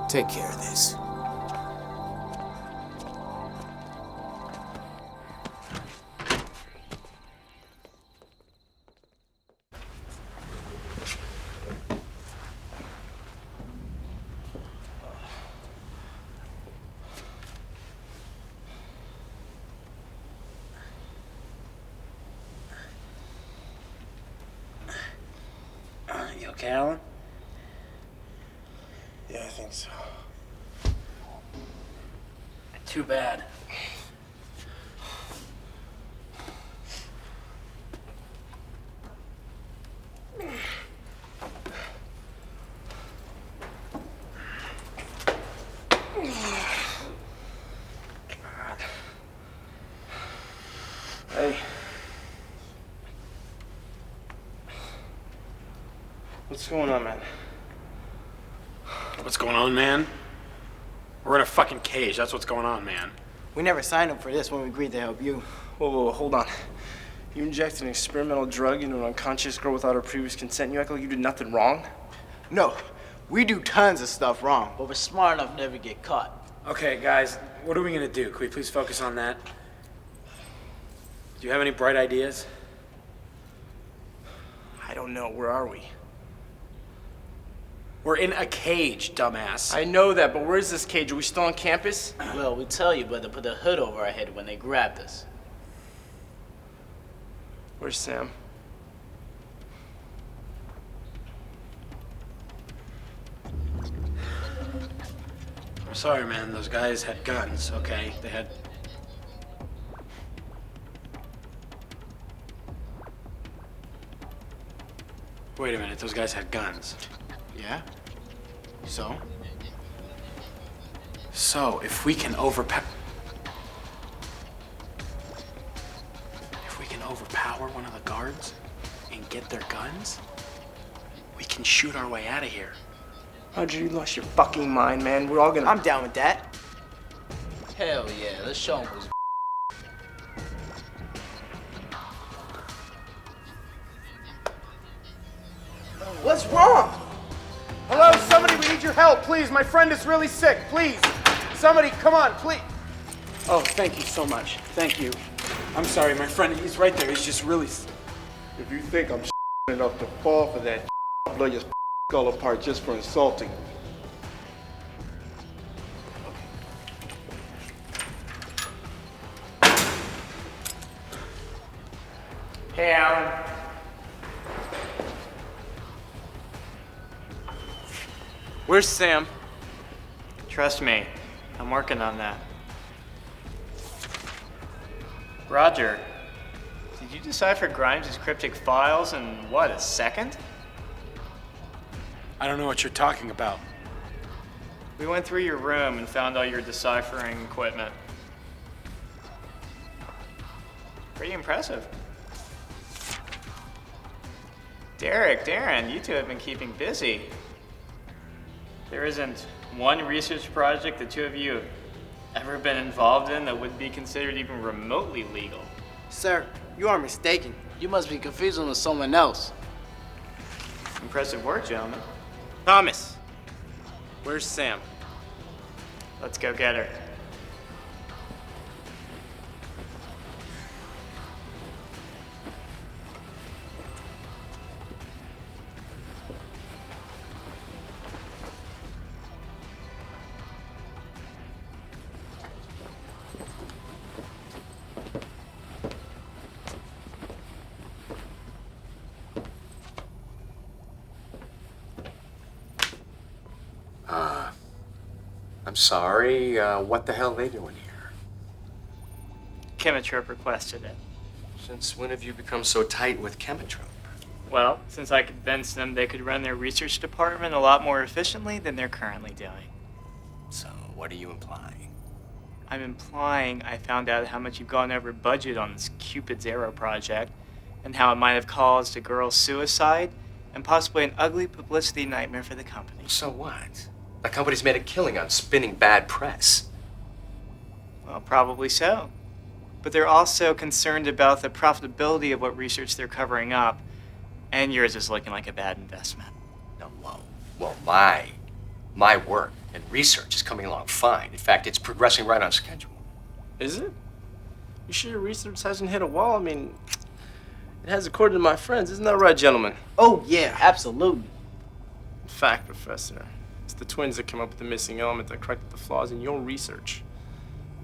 Take care of this. You okay, Alan? Yeah, I think so. Too bad. Hey, What's going on, man? What's going on, man? We're in a fucking cage. That's what's going on, man. We never signed up for this when we agreed to help you. Whoa, hold on. You injected an experimental drug into an unconscious girl without her previous consent, and you act like you did nothing wrong? No, we do tons of stuff wrong, but we're smart enough to never get caught. Okay, guys, what are we gonna do? Can we please focus on that? Do you have any bright ideas? I don't know. Where are we? We're in a cage, dumbass. I know that, but where's this cage? Are we still on campus? Well, we tell you, but they put a hood over our head when they grabbed us. Where's Sam? I'm sorry, man. Those guys had guns, okay? They had... Wait a minute. Those guys had guns. Yeah? So? So, if we can overpower one of the guards and get their guns, we can shoot our way out of here. Roger, you lost your fucking mind, man. We're all gonna... I'm down with that. Hell yeah, let's show them who's. What's wrong? Hello, somebody, we need your help, please. My friend is really sick, please. Somebody, come on, please. Oh, thank you so much. Thank you. I'm sorry, my friend, he's right there. He's just really... If you think I'm enough to fall for that, I'll blow your skull apart just for insulting me. Hey, Alan. Where's Sam? Trust me, I'm working on that. Roger, did you decipher Grimes' cryptic files in, what, a second? I don't know what you're talking about. We went through your room and found all your deciphering equipment. Pretty impressive. Derek, Darren, you two have been keeping busy. There isn't one research project the two of you have ever been involved in that would be considered even remotely legal. Sir, you are mistaken. You must be confusing with someone else. Impressive work, gentlemen. Thomas, where's Sam? Let's go get her. I'm sorry, what the hell are they doing here? Chemitrope requested it. Since when have you become so tight with Chemitrope? Well, since I convinced them they could run their research department a lot more efficiently than they're currently doing. So, what are you implying? I'm implying I found out how much you've gone over budget on this Cupid's Arrow project, and how it might have caused a girl's suicide, and possibly an ugly publicity nightmare for the company. So what? The company's made a killing on spinning bad press. Well, probably so. But they're also concerned about the profitability of what research they're covering up, and yours is looking like a bad investment. No, well, my work and research is coming along fine. In fact, it's progressing right on schedule. Is it? You sure your research hasn't hit a wall? I mean, it has according to my friends. Isn't that right, gentlemen? Oh, yeah, absolutely. In fact, Professor, it's the twins that came up with the missing element that corrected the flaws in your research.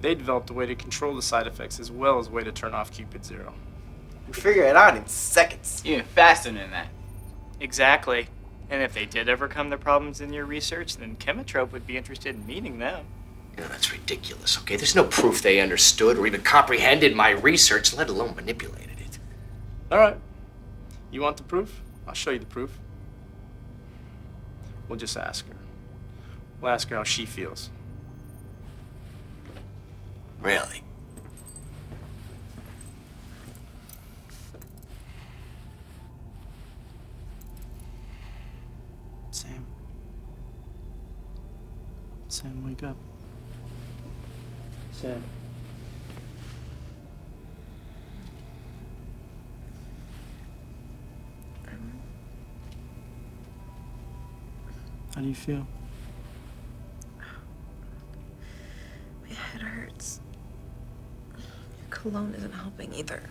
They developed a way to control the side effects as well as a way to turn off Cupid's Arrow. We figure it out in seconds. Even faster than that. Exactly. And if they did overcome the problems in your research, then Chemitrope would be interested in meeting them. You know, that's ridiculous, okay? There's no proof they understood or even comprehended my research, let alone manipulated it. All right. You want the proof? I'll show you the proof. We'll just ask her. We'll ask her how she feels. Really? Sam. Sam, wake up. Sam. How do you feel? My head hurts. Your cologne isn't helping either.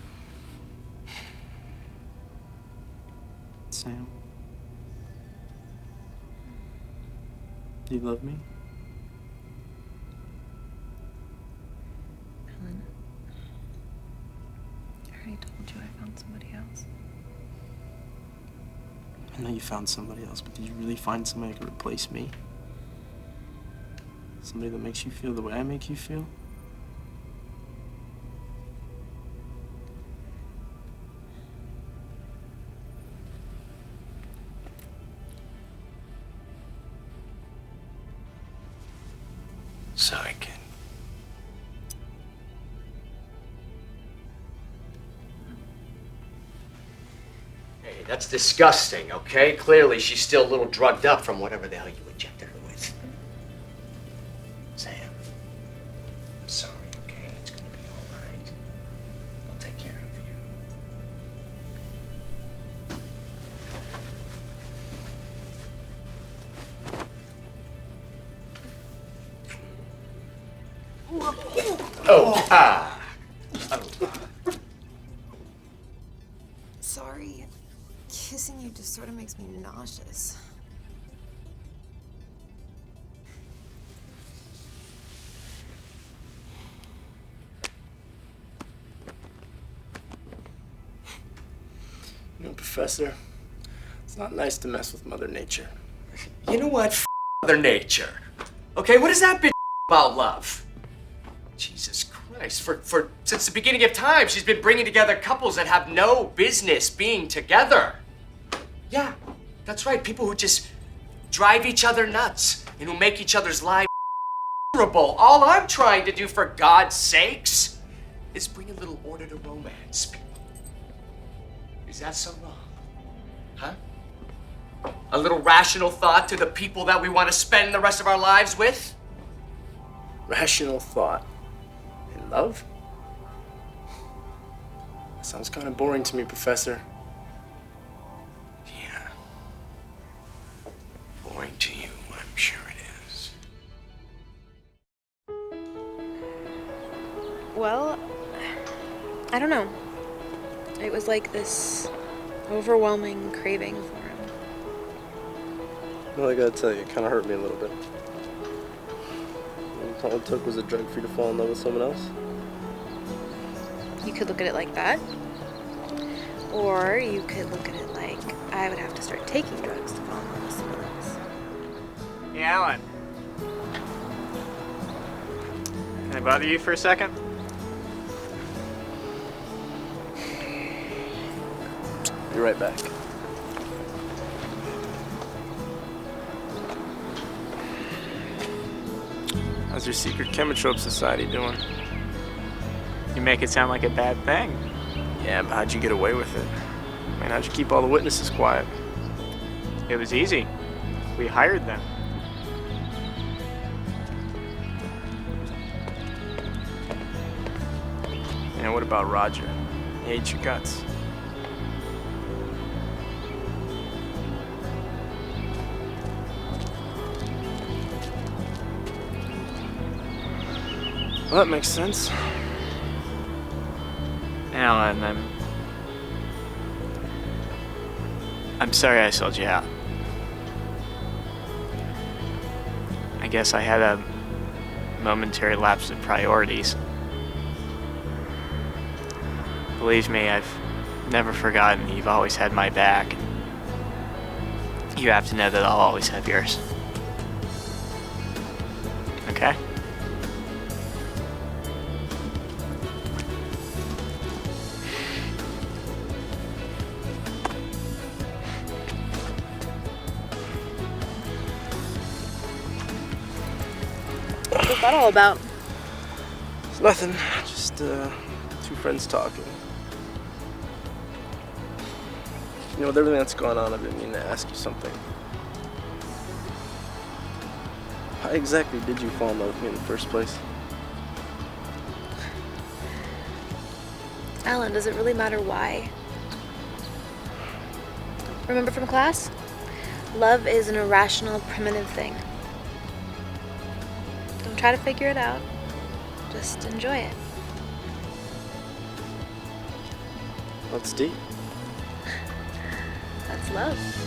Sam. Do you love me? Helen, I already told you I found somebody else. I know you found somebody else, but did you really find somebody who could replace me? Somebody that makes you feel the way I make you feel? Sorry, kid. Hey, that's disgusting, okay? Clearly, she's still a little drugged up from whatever the hell you injected her with. Sam, I'm sorry, okay? It's gonna be all right. I'll take care of you. Oh, ah. Oh. Sorry. Kissing you just sort of makes me nauseous. You know, Professor, it's not nice to mess with Mother Nature. You know what? Mother Nature. Okay, what is that bitch about love? Jesus Christ, since the beginning of time, she's been bringing together couples that have no business being together. Yeah, that's right, people who just drive each other nuts and who make each other's lives miserable. All I'm trying to do, for God's sakes, is bring a little order to romance, people. Is that so wrong? Huh? A little rational thought to the people that we want to spend the rest of our lives with? Rational thought. And love? Sounds kind of boring to me, Professor. Yeah. Boring to you, I'm sure it is. Well, I don't know. It was like this overwhelming craving for him. Well, I gotta tell you, it kind of hurt me a little bit. All it took was a drug for you to fall in love with someone else. You could look at it like that. Or you could look at it like I would have to start taking drugs to fall in love with someone else. Hey, Alan. Can I bother you for a second? Be right back. How's your secret chemotropes society doing? You make it sound like a bad thing. Yeah, but how'd you get away with it? I mean, how'd you keep all the witnesses quiet? It was easy. We hired them. And what about Roger? He ate your guts. Well, that makes sense. Alan, I'm sorry I sold you out. I guess I had a momentary lapse in priorities. Believe me, I've never forgotten you've always had my back. You have to know that I'll always have yours. Okay? What's that all about? It's nothing. Just two friends talking. You know, with everything that's going on, I've been meaning to ask you something. why exactly did you fall in love with me in the first place? Alan, does it really matter why? Remember from class? Love is an irrational, primitive thing. Don't try to figure it out. Just enjoy it. That's deep. That's love.